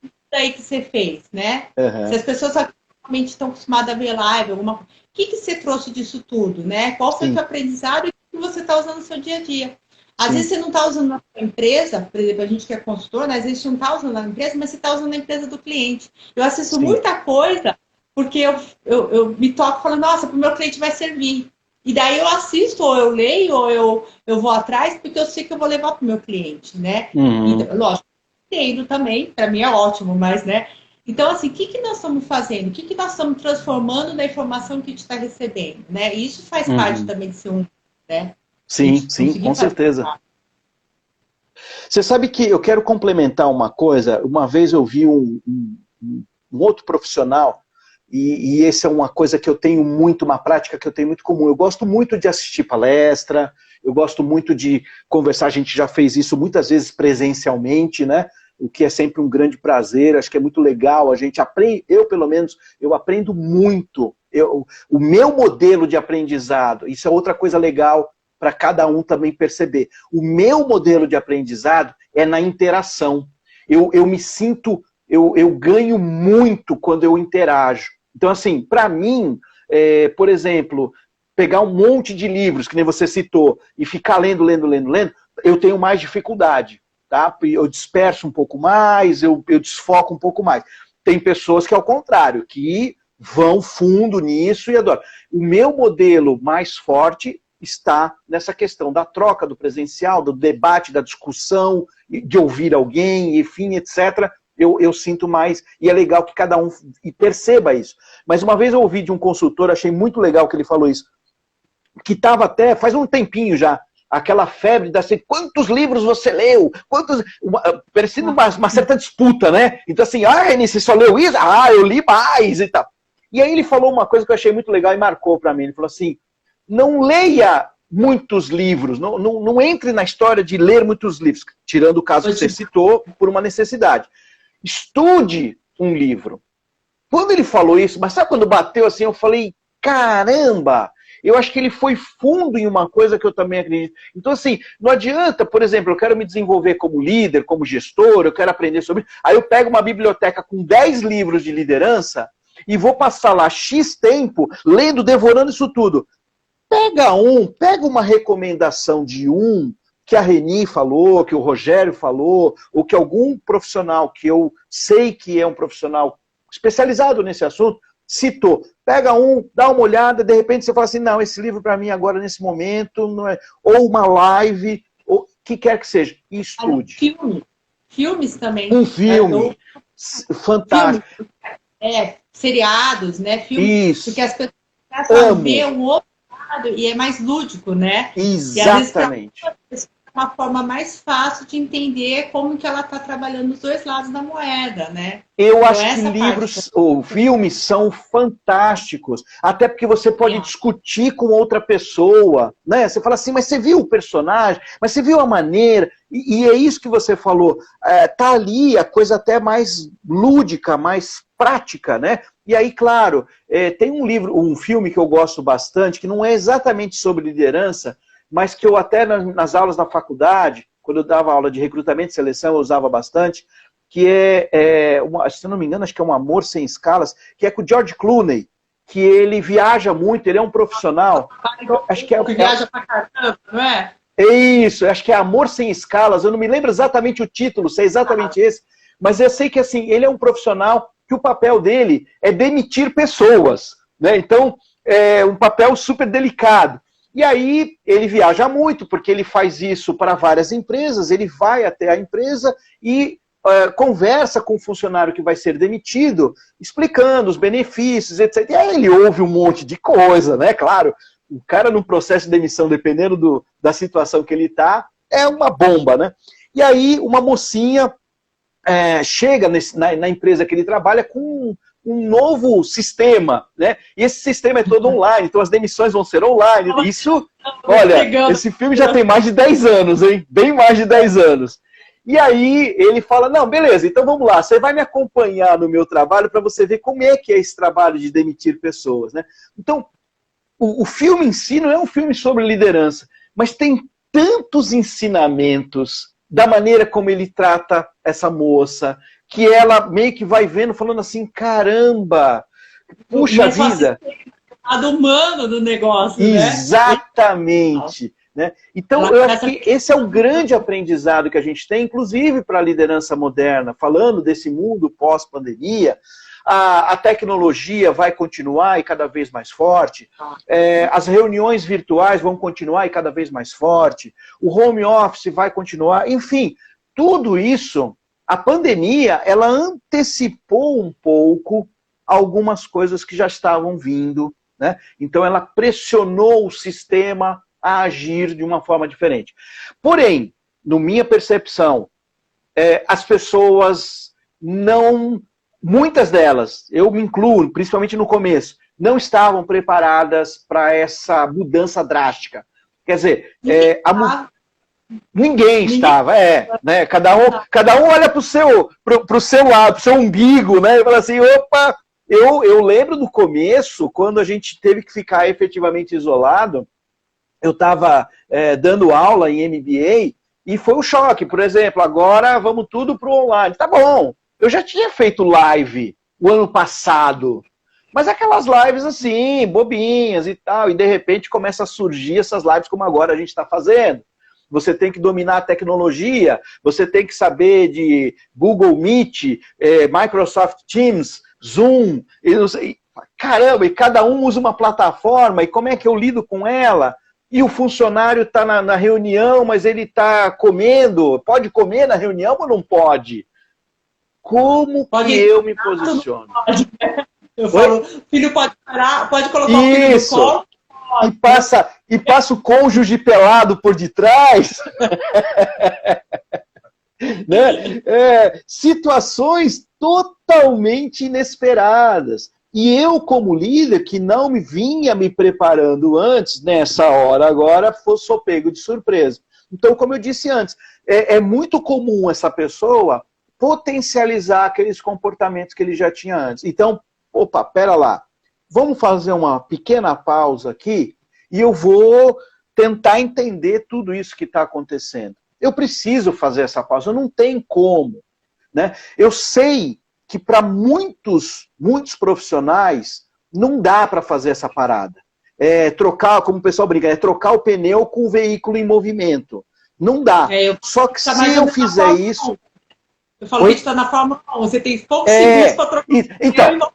[SPEAKER 1] Isso aí que você fez, né? Se as pessoas realmente estão acostumadas a ver live, alguma coisa, o que você trouxe disso tudo, né? Qual foi o seu aprendizado e o que você está usando no seu dia a dia? Às vezes você não está usando na sua empresa, por exemplo, a gente que é consultor, né? Às vezes você não está usando na empresa, mas você está usando na empresa do cliente. Eu assisto muita coisa porque eu me toco falando, nossa, para o meu cliente vai servir. E daí eu assisto, ou eu leio, ou eu vou atrás, porque eu sei que eu vou levar para o meu cliente, né? Então, lógico, entendo também, para mim é ótimo, mas, né? Então, assim, o que nós estamos fazendo? O que nós estamos transformando na informação que a gente está recebendo, né? E isso faz parte também de ser né?
[SPEAKER 2] Sim, com certeza. Você sabe que eu quero complementar uma coisa. Uma vez eu vi um outro profissional, e essa é uma coisa que eu tenho muito, uma prática que eu tenho muito comum. Eu gosto muito de assistir palestra, eu gosto muito de conversar, a gente já fez isso muitas vezes presencialmente, né? O que é sempre um grande prazer, acho que é muito legal, a gente aprende, eu pelo menos, eu aprendo muito. O meu modelo de aprendizado, isso é outra coisa legal para cada um também perceber. O meu modelo de aprendizado é na interação. Eu me sinto, eu ganho muito quando eu interajo. Então, assim, para mim, por exemplo, pegar um monte de livros, que nem você citou, e ficar lendo, eu tenho mais dificuldade, tá? Eu disperso um pouco mais, eu desfoco um pouco mais. Tem pessoas que, ao contrário, que vão fundo nisso e adoram. O meu modelo mais forte está nessa questão da troca, do presencial, do debate, da discussão, de ouvir alguém, enfim, etc. eu sinto mais, e é legal que cada um perceba isso. Mas uma vez eu ouvi de um consultor, achei muito legal que ele falou isso, que estava até, faz um tempinho já, aquela febre da assim, quantos livros você leu? Parecendo uma certa disputa, né? Então assim, Eni, você só leu isso? Eu li mais e tal. E aí ele falou uma coisa que eu achei muito legal e marcou para mim. Ele falou assim, não leia muitos livros, não entre na história de ler muitos livros, tirando o caso que você citou, por uma necessidade. Estude um livro. Quando ele falou isso, mas sabe quando bateu assim, eu falei, caramba! Eu acho que ele foi fundo em uma coisa que eu também acredito. Então, assim, não adianta, por exemplo, eu quero me desenvolver como líder, como gestor, eu quero aprender sobre isso. Aí eu pego uma biblioteca com 10 livros de liderança e vou passar lá X tempo lendo, devorando isso tudo. Pega uma recomendação de que a Reni falou, que o Rogério falou, ou que algum profissional que eu sei que é um profissional especializado nesse assunto, citou. Pega dá uma olhada, de repente você fala assim, não, esse livro para mim agora, nesse momento, não é. Ou uma live, ou o que quer que seja, e estude.
[SPEAKER 1] Filmes também.
[SPEAKER 2] Um filme, fantástico.
[SPEAKER 1] Seriados, né? Filmes,
[SPEAKER 2] isso.
[SPEAKER 1] Porque as pessoas começam a ver um outro lado e é mais lúdico, né?
[SPEAKER 2] Exatamente.
[SPEAKER 1] E, às vezes, uma forma mais fácil de entender como que ela está trabalhando os dois lados da moeda, né?
[SPEAKER 2] Eu acho que livros ou filmes são fantásticos, até porque você pode discutir com outra pessoa, né? Você fala assim, mas você viu o personagem? Mas você viu a maneira? E é isso que você falou, tá ali a coisa até mais lúdica, mais prática, né? E aí, claro, tem um filme que eu gosto bastante, que não é exatamente sobre liderança, mas que eu até nas aulas da faculdade, quando eu dava aula de recrutamento e seleção, eu usava bastante, que se eu não me engano, acho que é Um Amor Sem Escalas, que é com o George Clooney, que ele viaja muito, ele é um profissional. Acho que
[SPEAKER 1] viaja pra caramba, não é?
[SPEAKER 2] Isso, acho que é Amor Sem Escalas, eu não me lembro exatamente o título, se é exatamente esse, mas eu sei que assim, ele é um profissional que o papel dele é demitir pessoas, né? Então, é um papel super delicado. E aí ele viaja muito, porque ele faz isso para várias empresas, ele vai até a empresa e conversa com o funcionário que vai ser demitido, explicando os benefícios, etc. E aí ele ouve um monte de coisa, né? Claro, o cara no processo de demissão, dependendo da situação que ele está, é uma bomba, né? E aí uma mocinha chega na empresa que ele trabalha com um novo sistema, né? E esse sistema é todo online, então as demissões vão ser online. Isso, olha, esse filme já tem mais de 10 anos, hein? Bem mais de 10 anos. E aí ele fala, não, beleza, então vamos lá, você vai me acompanhar no meu trabalho para você ver como é que é esse trabalho de demitir pessoas, né? Então, o filme em si não é um filme sobre liderança, mas tem tantos ensinamentos da maneira como ele trata essa moça, que ela meio que vai vendo, falando assim, caramba, puxa vida.
[SPEAKER 1] O lado humano do negócio,
[SPEAKER 2] exatamente. Né? Então, eu acho que esse é um grande aprendizado que a gente tem, inclusive para a liderança moderna, falando desse mundo pós-pandemia. A tecnologia vai continuar e cada vez mais forte, as reuniões virtuais vão continuar e cada vez mais forte, o home office vai continuar, enfim, tudo isso, a pandemia, ela antecipou um pouco algumas coisas que já estavam vindo, né? Então ela pressionou o sistema a agir de uma forma diferente. Porém, na minha percepção, as pessoas não... Muitas delas, eu me incluo, principalmente no começo, não estavam preparadas para essa mudança drástica. Quer dizer, ninguém estava, né? Cada um olha para o seu lado, para o seu umbigo, né? E fala assim, opa, eu lembro do começo, quando a gente teve que ficar efetivamente isolado, eu estava dando aula em MBA e foi um choque, por exemplo, agora vamos tudo para o online. Tá bom. Eu já tinha feito live o ano passado, mas aquelas lives assim, bobinhas e tal, e de repente começa a surgir essas lives como agora a gente está fazendo. Você tem que dominar a tecnologia, você tem que saber de Google Meet, Microsoft Teams, Zoom, caramba, e cada um usa uma plataforma, e como é que eu lido com ela? E o funcionário está na reunião, mas ele está comendo, pode comer na reunião ou não pode? como que eu me posiciono?
[SPEAKER 3] Eu falo, filho pode parar, pode colocar o filho no colo.
[SPEAKER 2] E passa o cônjuge pelado por detrás. Né? Situações totalmente inesperadas. E eu, como líder, que não me vinha me preparando antes, nessa hora agora, sou pego de surpresa. Então, como eu disse antes, é muito comum essa pessoa potencializar aqueles comportamentos que ele já tinha antes. Então, opa, pera lá, vamos fazer uma pequena pausa aqui e eu vou tentar entender tudo isso que está acontecendo. Eu preciso fazer essa pausa, não tem como. Né? Eu sei que para muitos profissionais não dá para fazer essa parada. Trocar, como o pessoal brinca, trocar o pneu com o veículo em movimento. Não dá. Só que se eu fizer isso...
[SPEAKER 3] Eu falo que está na Fórmula 1, você tem poucos segundos para trocar.
[SPEAKER 2] Então,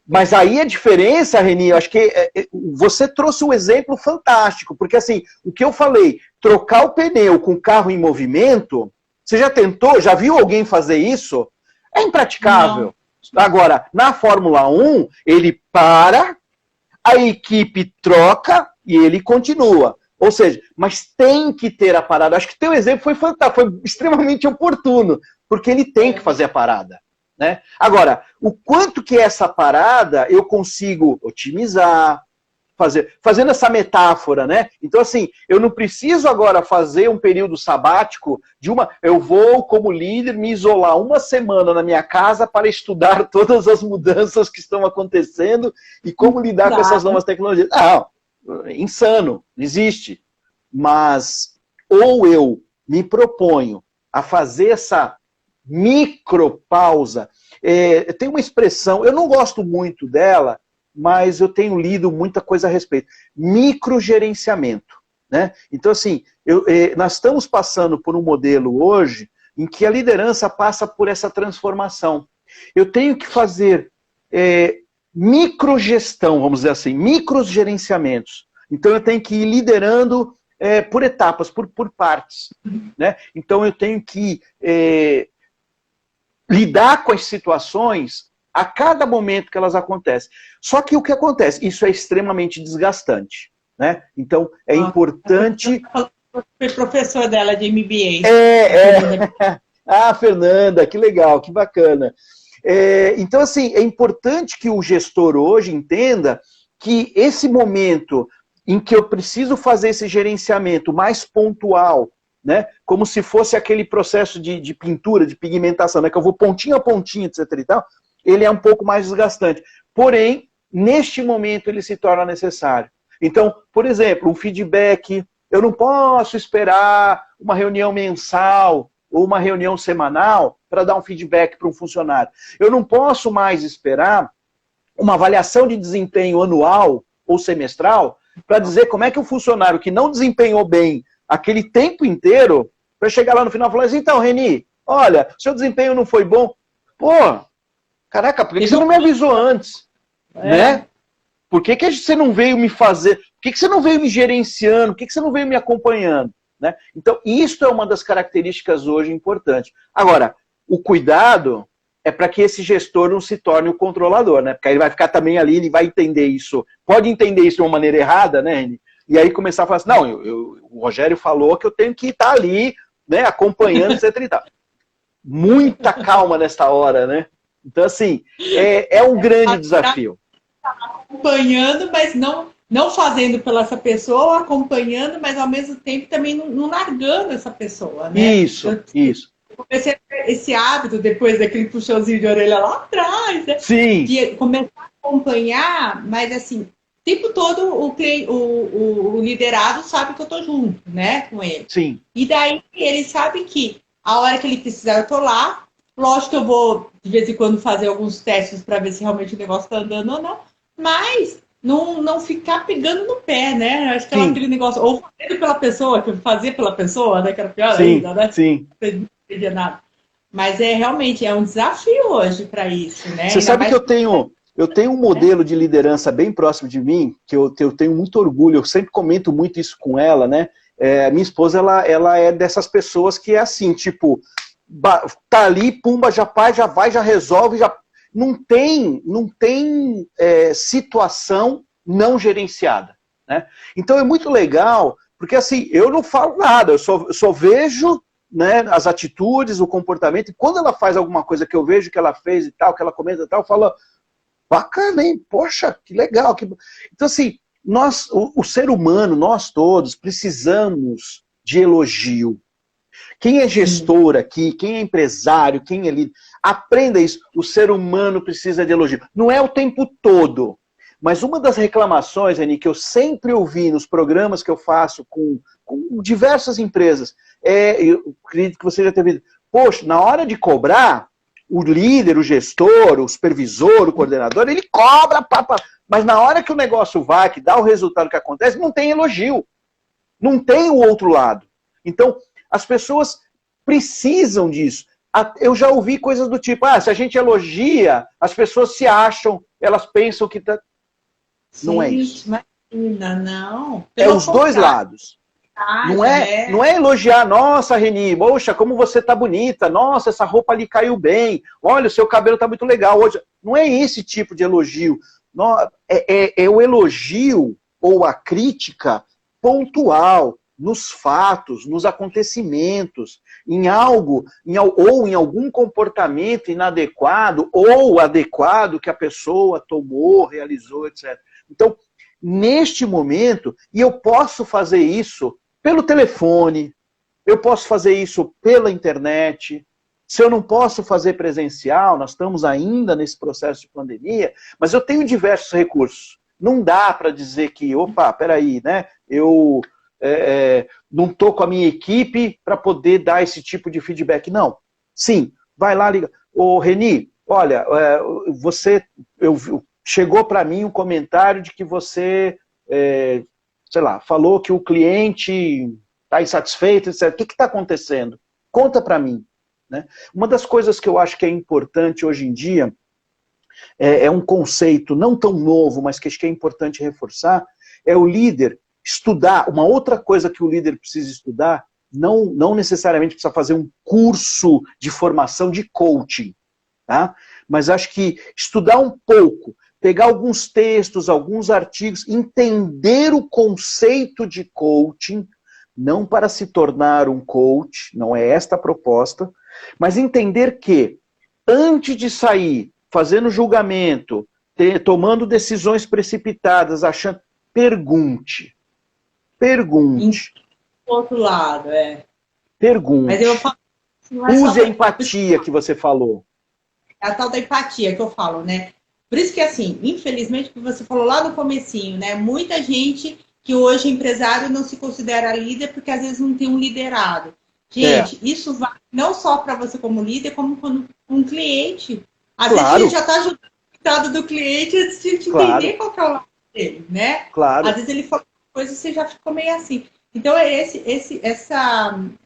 [SPEAKER 2] mas aí a diferença, Reni, eu acho que você trouxe um exemplo fantástico, porque assim, o que eu falei, trocar o pneu com o carro em movimento, você já tentou, já viu alguém fazer isso? É impraticável. Não. Agora, na Fórmula 1, ele para, a equipe troca e ele continua. Ou seja, mas tem que ter a parada. Acho que teu exemplo foi fantástico, foi extremamente oportuno, porque ele tem que fazer a parada. Né? Agora, o quanto que essa parada eu consigo otimizar, fazendo essa metáfora, né? Então, assim, eu não preciso agora fazer um período sabático eu vou, como líder, me isolar uma semana na minha casa para estudar todas as mudanças que estão acontecendo e como lidar com essas novas tecnologias. Não. Insano, não existe. Mas ou eu me proponho a fazer essa micropausa. Tem uma expressão, eu não gosto muito dela, mas eu tenho lido muita coisa a respeito. Microgerenciamento. Né? Então, assim, nós estamos passando por um modelo hoje em que a liderança passa por essa transformação. Eu tenho que fazer microgestão, vamos dizer assim, microgerenciamentos. Então eu tenho que ir liderando por etapas, por partes. Né? Então eu tenho que lidar com as situações a cada momento que elas acontecem. Só que o que acontece? Isso é extremamente desgastante. Né? Então é importante...
[SPEAKER 3] Foi professor dela de MBA.
[SPEAKER 2] Ah, Fernanda, que legal, que bacana. Então, assim, é importante que o gestor hoje entenda que esse momento em que eu preciso fazer esse gerenciamento mais pontual, né, como se fosse aquele processo de pintura, de pigmentação, né, que eu vou pontinho a pontinho, etc. e tal, ele é um pouco mais desgastante. Porém, neste momento ele se torna necessário. Então, por exemplo, um feedback, eu não posso esperar uma reunião mensal ou uma reunião semanal para dar um feedback para um funcionário. Eu não posso mais esperar uma avaliação de desempenho anual ou semestral para dizer como é que o funcionário que não desempenhou bem aquele tempo inteiro, para chegar lá no final e falar assim, então, Reni, olha, seu desempenho não foi bom. Pô, caraca, por que você não me avisou antes? Né? Por que você não veio me fazer? Por que você não veio me gerenciando? Por que você não veio me acompanhando? Né? Então, isso é uma das características hoje importantes. Agora, o cuidado é para que esse gestor não se torne o controlador, né? Porque aí ele vai ficar também ali, ele vai entender isso. Pode entender isso de uma maneira errada, né, Reni? E aí começar a falar assim, não, o Rogério falou que eu tenho que estar ali, né, acompanhando, etc. e tal. Muita calma nessa hora, né? Então, assim, é um grande desafio.
[SPEAKER 3] Acompanhando, mas não fazendo pela essa pessoa, acompanhando, mas ao mesmo tempo também não largando essa pessoa, né?
[SPEAKER 2] Isso.
[SPEAKER 3] Eu comecei a ter esse hábito, depois daquele puxãozinho de orelha lá atrás, né?
[SPEAKER 2] Sim.
[SPEAKER 3] De começar a acompanhar, mas assim, o tempo todo o liderado sabe que eu tô junto, né, com ele.
[SPEAKER 2] Sim.
[SPEAKER 3] E daí ele sabe que a hora que ele precisar eu tô lá. Lógico que eu vou, de vez em quando, fazer alguns testes para ver se realmente o negócio está andando ou não, mas não ficar pegando no pé, né? Acho que é aquele negócio, ou fazendo pela pessoa, que fazer pela pessoa, né? Que era pior ainda, né?
[SPEAKER 2] Sim.
[SPEAKER 3] Não entendia nada. Mas realmente é um desafio hoje para isso, né?
[SPEAKER 2] Você sabe que eu tenho um modelo de liderança bem próximo de mim, que eu tenho muito orgulho, eu sempre comento muito isso com ela, né? Minha esposa, ela é dessas pessoas que é assim, tipo, tá ali, pumba, já faz, já vai, já resolve, já... Não tem situação não gerenciada, né? Então é muito legal, porque assim, eu não falo nada, eu só vejo, né, as atitudes, o comportamento, e quando ela faz alguma coisa que eu vejo que ela fez e tal, que ela comenta e tal, eu falo, bacana, hein? Poxa, que legal. Então assim, o ser humano, nós todos, precisamos de elogio. Quem é gestor aqui, quem é empresário, quem é líder, aprenda isso. O ser humano precisa de elogio. Não é o tempo todo, mas uma das reclamações, Reni, que eu sempre ouvi nos programas que eu faço com diversas empresas, eu acredito que você já teve visto, poxa, na hora de cobrar, o líder, o gestor, o supervisor, o coordenador, ele cobra, mas na hora que o negócio vai, que dá o resultado que acontece, não tem elogio. Não tem o outro lado. Então, as pessoas precisam disso. Eu já ouvi coisas do tipo, se a gente elogia, as pessoas se acham, elas pensam que tá... Não é isso.
[SPEAKER 3] Imagina, não.
[SPEAKER 2] É os dois lados. Não é elogiar, nossa, Reni, poxa, como você tá bonita, nossa, essa roupa ali caiu bem, olha, o seu cabelo tá muito legal hoje. Não é esse tipo de elogio. É o elogio ou a crítica pontual, nos fatos, nos acontecimentos, em algo, ou em algum comportamento inadequado ou adequado que a pessoa tomou, realizou, etc. Então, neste momento, e eu posso fazer isso pelo telefone, eu posso fazer isso pela internet. Se eu não posso fazer presencial, nós estamos ainda nesse processo de pandemia, mas eu tenho diversos recursos. Não dá para dizer que, opa, peraí, né? Eu não estou com a minha equipe para poder dar esse tipo de feedback. Não. Sim, vai lá, liga. Ô, Reni, olha, chegou para mim um comentário de que você, sei lá, falou que o cliente está insatisfeito, etc. O que está acontecendo? Conta para mim. Né? Uma das coisas que eu acho que é importante hoje em dia, é um conceito não tão novo, mas que acho que é importante reforçar, é o líder estudar. Uma outra coisa que o líder precisa estudar, não necessariamente precisa fazer um curso de formação de coaching, tá? Mas acho que estudar um pouco, pegar alguns textos, alguns artigos, entender o conceito de coaching, não para se tornar um coach, não é esta a proposta, mas entender que, antes de sair fazendo julgamento, tomando decisões precipitadas, achando... Pergunte.
[SPEAKER 3] Do outro lado,
[SPEAKER 2] Pergunte.
[SPEAKER 3] Mas eu falo,
[SPEAKER 2] use a empatia que você falou.
[SPEAKER 3] É a tal da empatia que eu falo, né? Por isso que, assim, infelizmente, o que você falou lá no comecinho, né? Muita gente que hoje é empresário não se considera líder porque às vezes não tem um liderado. Gente, isso vai não só para você como líder, como quando um cliente. Às vezes a gente já está ajudando o cuidado do cliente antes de entender qual que é o lado dele, né?
[SPEAKER 2] Claro.
[SPEAKER 3] Às vezes ele fala coisa e você já ficou meio assim. Então,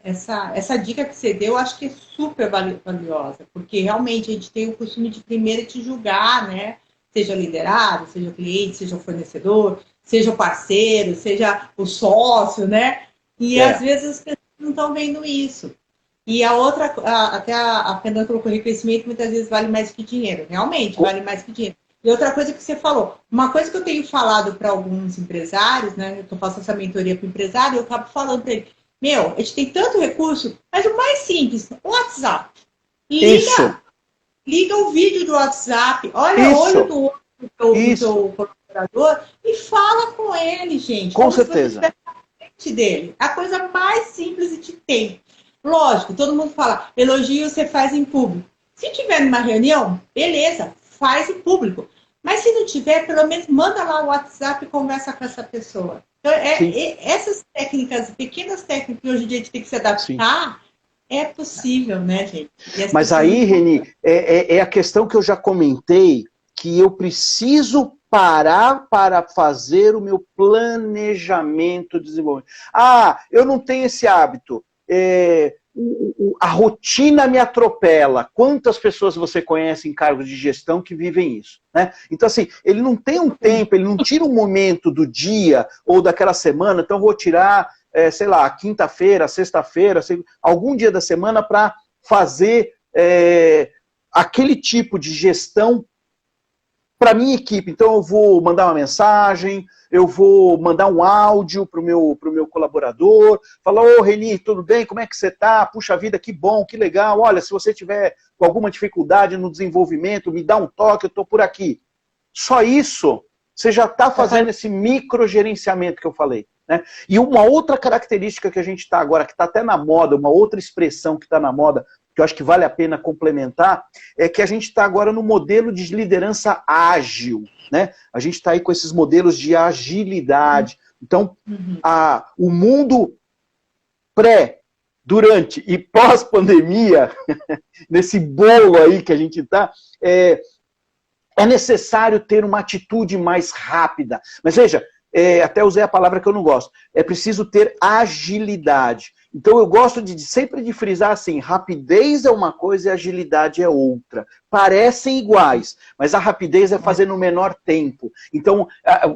[SPEAKER 3] essa dica que você deu, eu acho que é super valiosa, porque realmente a gente tem o costume de primeiro te julgar, né? Seja liderado, seja o cliente, seja o fornecedor, seja o parceiro, seja o sócio, né? E às vezes as pessoas não estão vendo isso. E a outra, até a Fernanda colocou, reconhecimento muitas vezes vale mais que dinheiro. Realmente, vale mais que dinheiro. E outra coisa que você falou, uma coisa que eu tenho falado para alguns empresários, né? Eu faço essa mentoria para o empresário, eu acabo falando para ele, a gente tem tanto recurso, mas o mais simples, o WhatsApp. Liga o vídeo do WhatsApp, olha o olho do seu colaborador e fala com ele, gente.
[SPEAKER 2] Com certeza.
[SPEAKER 3] Dele. A coisa mais simples que tem. Lógico, todo mundo fala, elogio você faz em público. Se tiver numa reunião, beleza, faz em público. Mas se não tiver, pelo menos manda lá o WhatsApp e conversa com essa pessoa. Então, essas técnicas, pequenas técnicas que hoje em dia a gente tem que se adaptar, é possível, né, gente?
[SPEAKER 2] Mas aí, Reni, é a questão que eu já comentei, que eu preciso parar para fazer o meu planejamento de desenvolvimento. Eu não tenho esse hábito. A rotina me atropela. Quantas pessoas você conhece em cargos de gestão que vivem isso? Né? Então, assim, ele não tem um tempo, ele não tira um momento do dia ou daquela semana, então vou tirar, sei lá, quinta-feira, sexta-feira, algum dia da semana para fazer aquele tipo de gestão para minha equipe. Então eu vou mandar uma mensagem, eu vou mandar um áudio para o meu colaborador, falar, ô Reni, tudo bem? Como é que você está? Puxa vida, que bom, que legal. Olha, se você tiver com alguma dificuldade no desenvolvimento, me dá um toque, eu estou por aqui. Só isso, você já está fazendo esse microgerenciamento que eu falei. Né? E uma outra característica que a gente está agora, que está até na moda, uma outra expressão que está na moda, que eu acho que vale a pena complementar, é que a gente está agora no modelo de liderança ágil. Né? A gente está aí com esses modelos de agilidade. Então, o mundo pré, durante e pós-pandemia, nesse bolo aí que a gente está, é necessário ter uma atitude mais rápida. Mas veja, até usei a palavra que eu não gosto, é preciso ter agilidade. Então eu gosto sempre de frisar assim, rapidez é uma coisa e agilidade é outra. Parecem iguais, mas a rapidez é fazer no menor tempo. Então,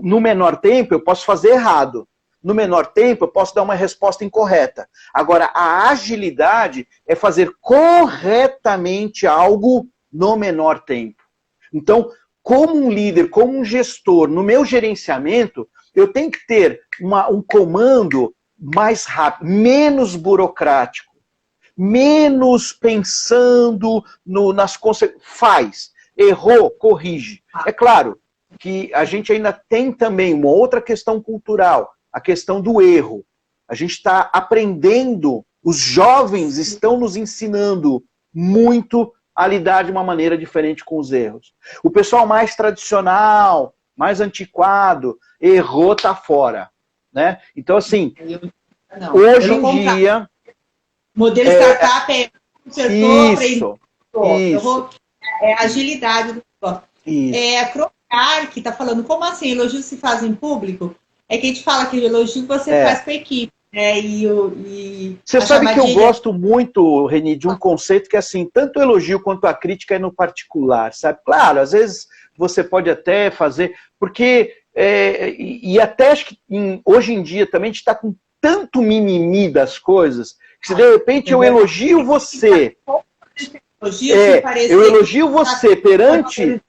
[SPEAKER 2] no menor tempo eu posso fazer errado. No menor tempo eu posso dar uma resposta incorreta. Agora, a agilidade é fazer corretamente algo no menor tempo. Então, como um líder, como um gestor, no meu gerenciamento, eu tenho que ter um comando mais rápido, menos burocrático, menos pensando nas consequências. Faz, errou, corrige. É claro que a gente ainda tem também uma outra questão cultural, a questão do erro. A gente está aprendendo, os jovens estão nos ensinando muito a lidar de uma maneira diferente com os erros. O pessoal mais tradicional, mais antiquado, errou, tá fora. Né? Então, assim, hoje em dia...
[SPEAKER 3] Modelo startup é
[SPEAKER 2] isso.
[SPEAKER 3] Agilidade do negócio. A Crocar, que está falando, como assim, elogios se fazem em público? É que a gente fala que o elogio você faz com a equipe.
[SPEAKER 2] Você sabe que eu gosto muito, Reni, de um conceito que é assim, tanto o elogio quanto a crítica é no particular, sabe? Claro, às vezes você pode até fazer, porque, e até acho que hoje em dia também a gente está com tanto mimimi das coisas, que se de repente eu elogio você, eu elogio você perante...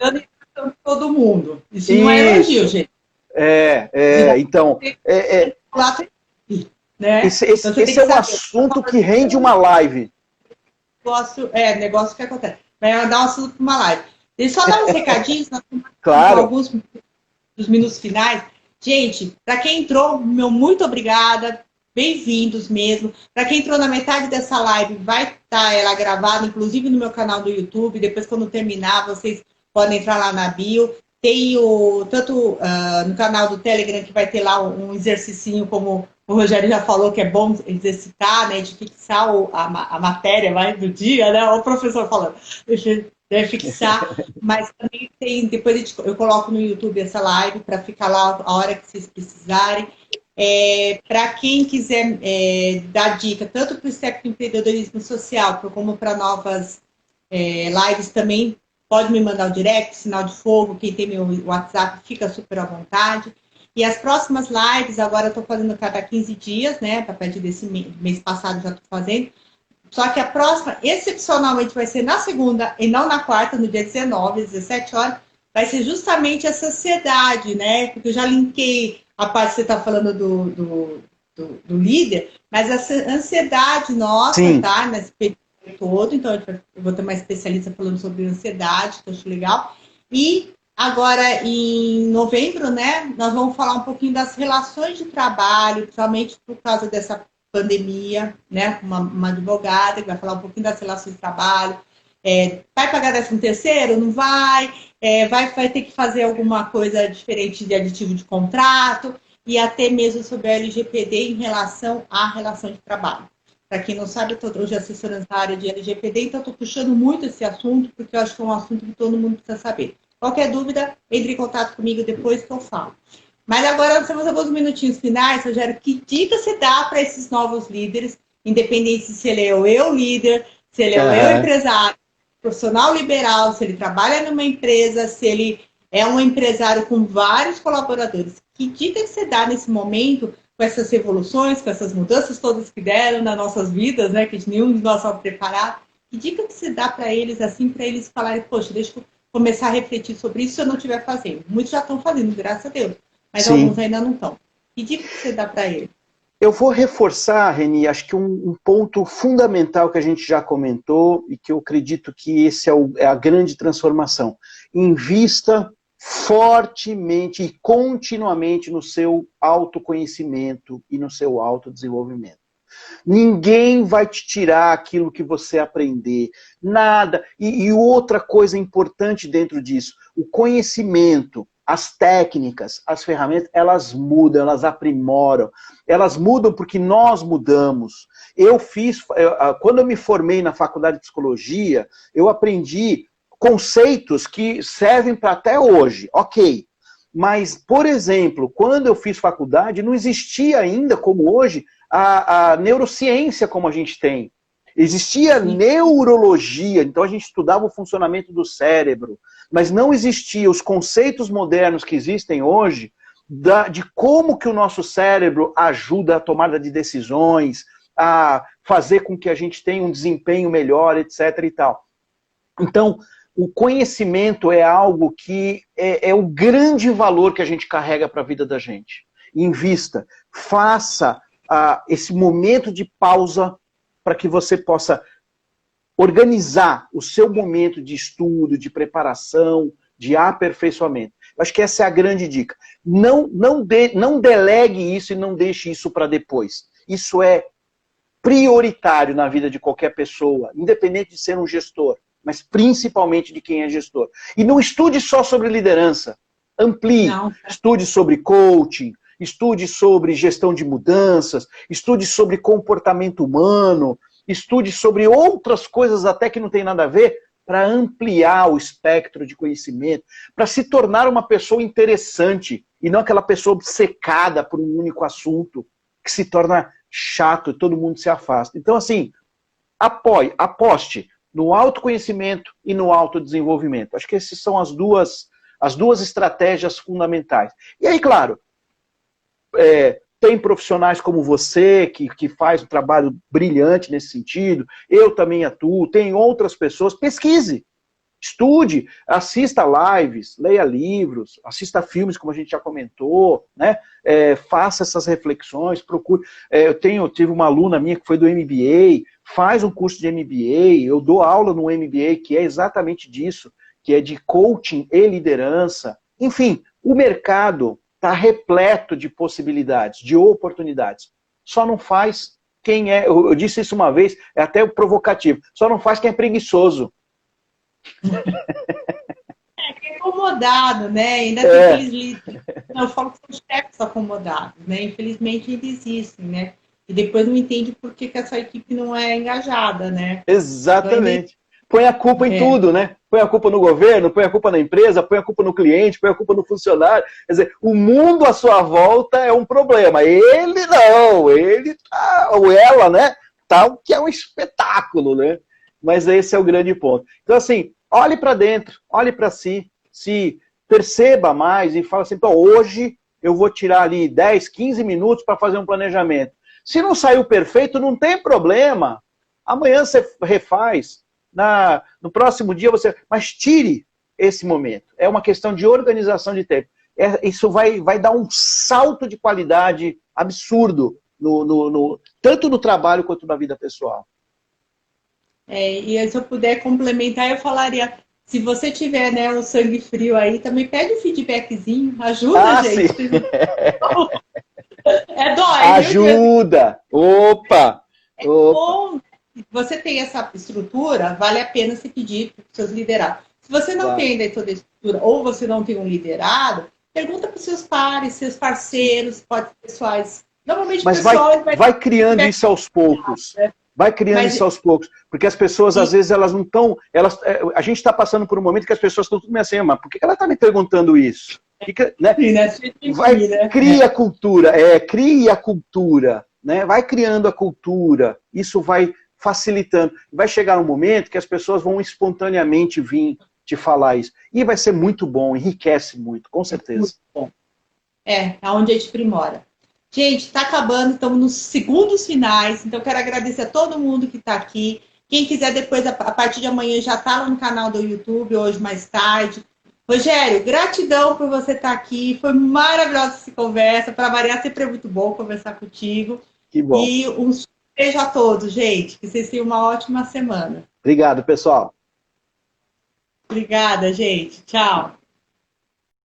[SPEAKER 3] todo mundo. Isso não é elogio, gente.
[SPEAKER 2] Então...
[SPEAKER 3] Né?
[SPEAKER 2] Esse é um assunto que rende uma live.
[SPEAKER 3] Negócio que acontece. Vai dar um assunto para uma live. Deixa eu só dar uns recadinhos, nós temos alguns dos minutos finais. Gente, para quem entrou, meu muito obrigada. Bem-vindos mesmo. Para quem entrou na metade dessa live, vai estar ela gravada, inclusive no meu canal do YouTube. Depois, quando terminar, vocês podem entrar lá na bio. Tem tanto no canal do Telegram, que vai ter lá um exercício, como o Rogério já falou, que é bom exercitar, né, de fixar a matéria do dia, né, o professor falando, deve fixar, mas também tem, depois eu coloco no YouTube essa live para ficar lá a hora que vocês precisarem. Para quem quiser dar dica, tanto para o STEP do empreendedorismo social, como para novas lives também, pode me mandar o direct, sinal de fogo, quem tem meu WhatsApp fica super à vontade. E as próximas lives, agora eu estou fazendo cada 15 dias, né? A partir desse mês passado já estou fazendo. Só que a próxima, excepcionalmente, vai ser na segunda e não na quarta, no dia 19, às 17 horas. Vai ser justamente essa ansiedade, né? Porque eu já linkei a parte que você está falando do líder, mas essa ansiedade nossa,
[SPEAKER 2] Sim.
[SPEAKER 3] tá? Nesse período todo, então eu vou ter uma especialista falando sobre ansiedade, que eu acho legal. E agora, em novembro, né, nós vamos falar um pouquinho das relações de trabalho, principalmente por causa dessa pandemia, né, uma advogada que vai falar um pouquinho das relações de trabalho. Vai pagar 13º? Não vai? Vai ter que fazer alguma coisa diferente de aditivo de contrato e até mesmo sobre a LGPD em relação à relação de trabalho. Para quem não sabe, eu estou hoje assessorando a área de LGPD, então estou puxando muito esse assunto, porque eu acho que é um assunto que todo mundo precisa saber. Qualquer dúvida, entre em contato comigo depois que eu falo. Mas agora nós temos alguns minutinhos finais, Rogério, que dica você dá para esses novos líderes, independente se ele é o eu líder, se ele é o eu empresário, profissional liberal, se ele trabalha numa empresa, se ele é um empresário com vários colaboradores. Que dica que você dá nesse momento, com essas revoluções, com essas mudanças todas que deram nas nossas vidas, né, que nenhum de nós estava preparado? Que dica que você dá para eles, assim, para eles falarem, poxa, deixa eu começar a refletir sobre isso se eu não estiver fazendo. Muitos já estão fazendo, graças a Deus, mas
[SPEAKER 2] Sim.
[SPEAKER 3] alguns ainda não estão. Que dica que você dá para eles?
[SPEAKER 2] Eu vou reforçar, Reni, acho que um ponto fundamental que a gente já comentou e que eu acredito que esse é a grande transformação. Invista fortemente e continuamente no seu autoconhecimento e no seu autodesenvolvimento. Ninguém vai te tirar aquilo que você aprender, nada. E outra coisa importante dentro disso, o conhecimento, as técnicas, as ferramentas, elas mudam, elas aprimoram. Elas mudam porque nós mudamos. Quando eu me formei na faculdade de psicologia, eu aprendi conceitos que servem para até hoje, ok. Mas, por exemplo, quando eu fiz faculdade, não existia ainda, como hoje, a neurociência como a gente tem. Existia neurologia, então a gente estudava o funcionamento do cérebro, mas não existia os conceitos modernos que existem hoje de como que o nosso cérebro ajuda a tomada de decisões, a fazer com que a gente tenha um desempenho melhor, etc. e tal. Então, o conhecimento é algo que é o grande valor que a gente carrega para a vida da gente. Invista, faça esse momento de pausa para que você possa organizar o seu momento de estudo, de preparação, de aperfeiçoamento. Eu acho que essa é a grande dica. Não delegue isso e não deixe isso para depois. Isso é prioritário na vida de qualquer pessoa, independente de ser um gestor, mas principalmente de quem é gestor. E não estude só sobre liderança. Amplie. Estude sobre coaching, estude sobre gestão de mudanças, estude sobre comportamento humano, estude sobre outras coisas até que não tem nada a ver, para ampliar o espectro de conhecimento, para se tornar uma pessoa interessante, e não aquela pessoa obcecada por um único assunto, que se torna chato e todo mundo se afasta. Então, assim, aposte no autoconhecimento e no autodesenvolvimento. Acho que essas são as duas estratégias fundamentais. E aí, claro, tem profissionais como você, que faz um trabalho brilhante nesse sentido, eu também atuo, tem outras pessoas, pesquise, estude, assista lives, leia livros, assista filmes, como a gente já comentou, né? Faça essas reflexões, procure. Eu tive uma aluna minha que foi do MBA, faz um curso de MBA, eu dou aula no MBA, que é exatamente disso, que é de coaching e liderança. Enfim, o mercado está repleto de possibilidades, de oportunidades. Só não faz quem é, eu disse isso uma vez, é até provocativo, só não faz quem é preguiçoso.
[SPEAKER 3] É acomodado, né? Ainda tem aqueles líderes. Eu falo que são chefes acomodados, né? Infelizmente ainda existem, né? E depois não entende por que essa equipe não é engajada, né?
[SPEAKER 2] Exatamente. Põe a culpa em tudo, né? Põe a culpa no governo, põe a culpa na empresa, põe a culpa no cliente, põe a culpa no funcionário. Quer dizer, o mundo à sua volta é um problema. Ele não, ele tá, ou ela, né? Tá, que é um espetáculo, né? Mas esse é o grande ponto. Então, assim, olhe para dentro, olhe para si, se perceba mais e fala assim, hoje eu vou tirar ali 10, 15 minutos para fazer um planejamento. Se não saiu perfeito, não tem problema. Amanhã você refaz. No próximo dia você... Mas tire esse momento. É uma questão de organização de tempo. Isso vai dar um salto de qualidade absurdo, tanto no trabalho quanto na vida pessoal.
[SPEAKER 3] E se eu puder complementar, eu falaria, se você tiver, né, o sangue frio aí, também pede um feedbackzinho, ajuda, gente. Sim. Dói.
[SPEAKER 2] Ajuda! Opa!
[SPEAKER 3] Bom. Se você tem essa estrutura, vale a pena se pedir para os seus liderados. Se você não tem ainda toda a estrutura, ou você não tem um liderado, pergunta para os seus pares, seus parceiros, pode ser pessoais. Normalmente
[SPEAKER 2] mas vai criando isso aos poucos. Vai criando isso aos poucos. Porque as pessoas, às vezes, elas não estão... A gente está passando por um momento que as pessoas estão tudo meio assim, mas por que ela está me perguntando isso? Né? Cria a cultura. Cria a cultura. Né? Vai criando a cultura. Isso vai facilitando. Vai chegar um momento que as pessoas vão espontaneamente vir te falar isso. E vai ser muito bom, enriquece muito, com certeza. Muito bom.
[SPEAKER 3] Aonde a gente aprimora. Gente, está acabando, estamos nos segundos finais, então quero agradecer a todo mundo que está aqui. Quem quiser depois, a partir de amanhã, já está lá no canal do YouTube, hoje mais tarde. Rogério, gratidão por você estar aqui. Foi maravilhosa essa conversa. Para variar, sempre é muito bom conversar contigo.
[SPEAKER 2] Que bom.
[SPEAKER 3] E um beijo a todos, gente. Que vocês tenham uma ótima semana.
[SPEAKER 2] Obrigado, pessoal.
[SPEAKER 3] Obrigada, gente. Tchau.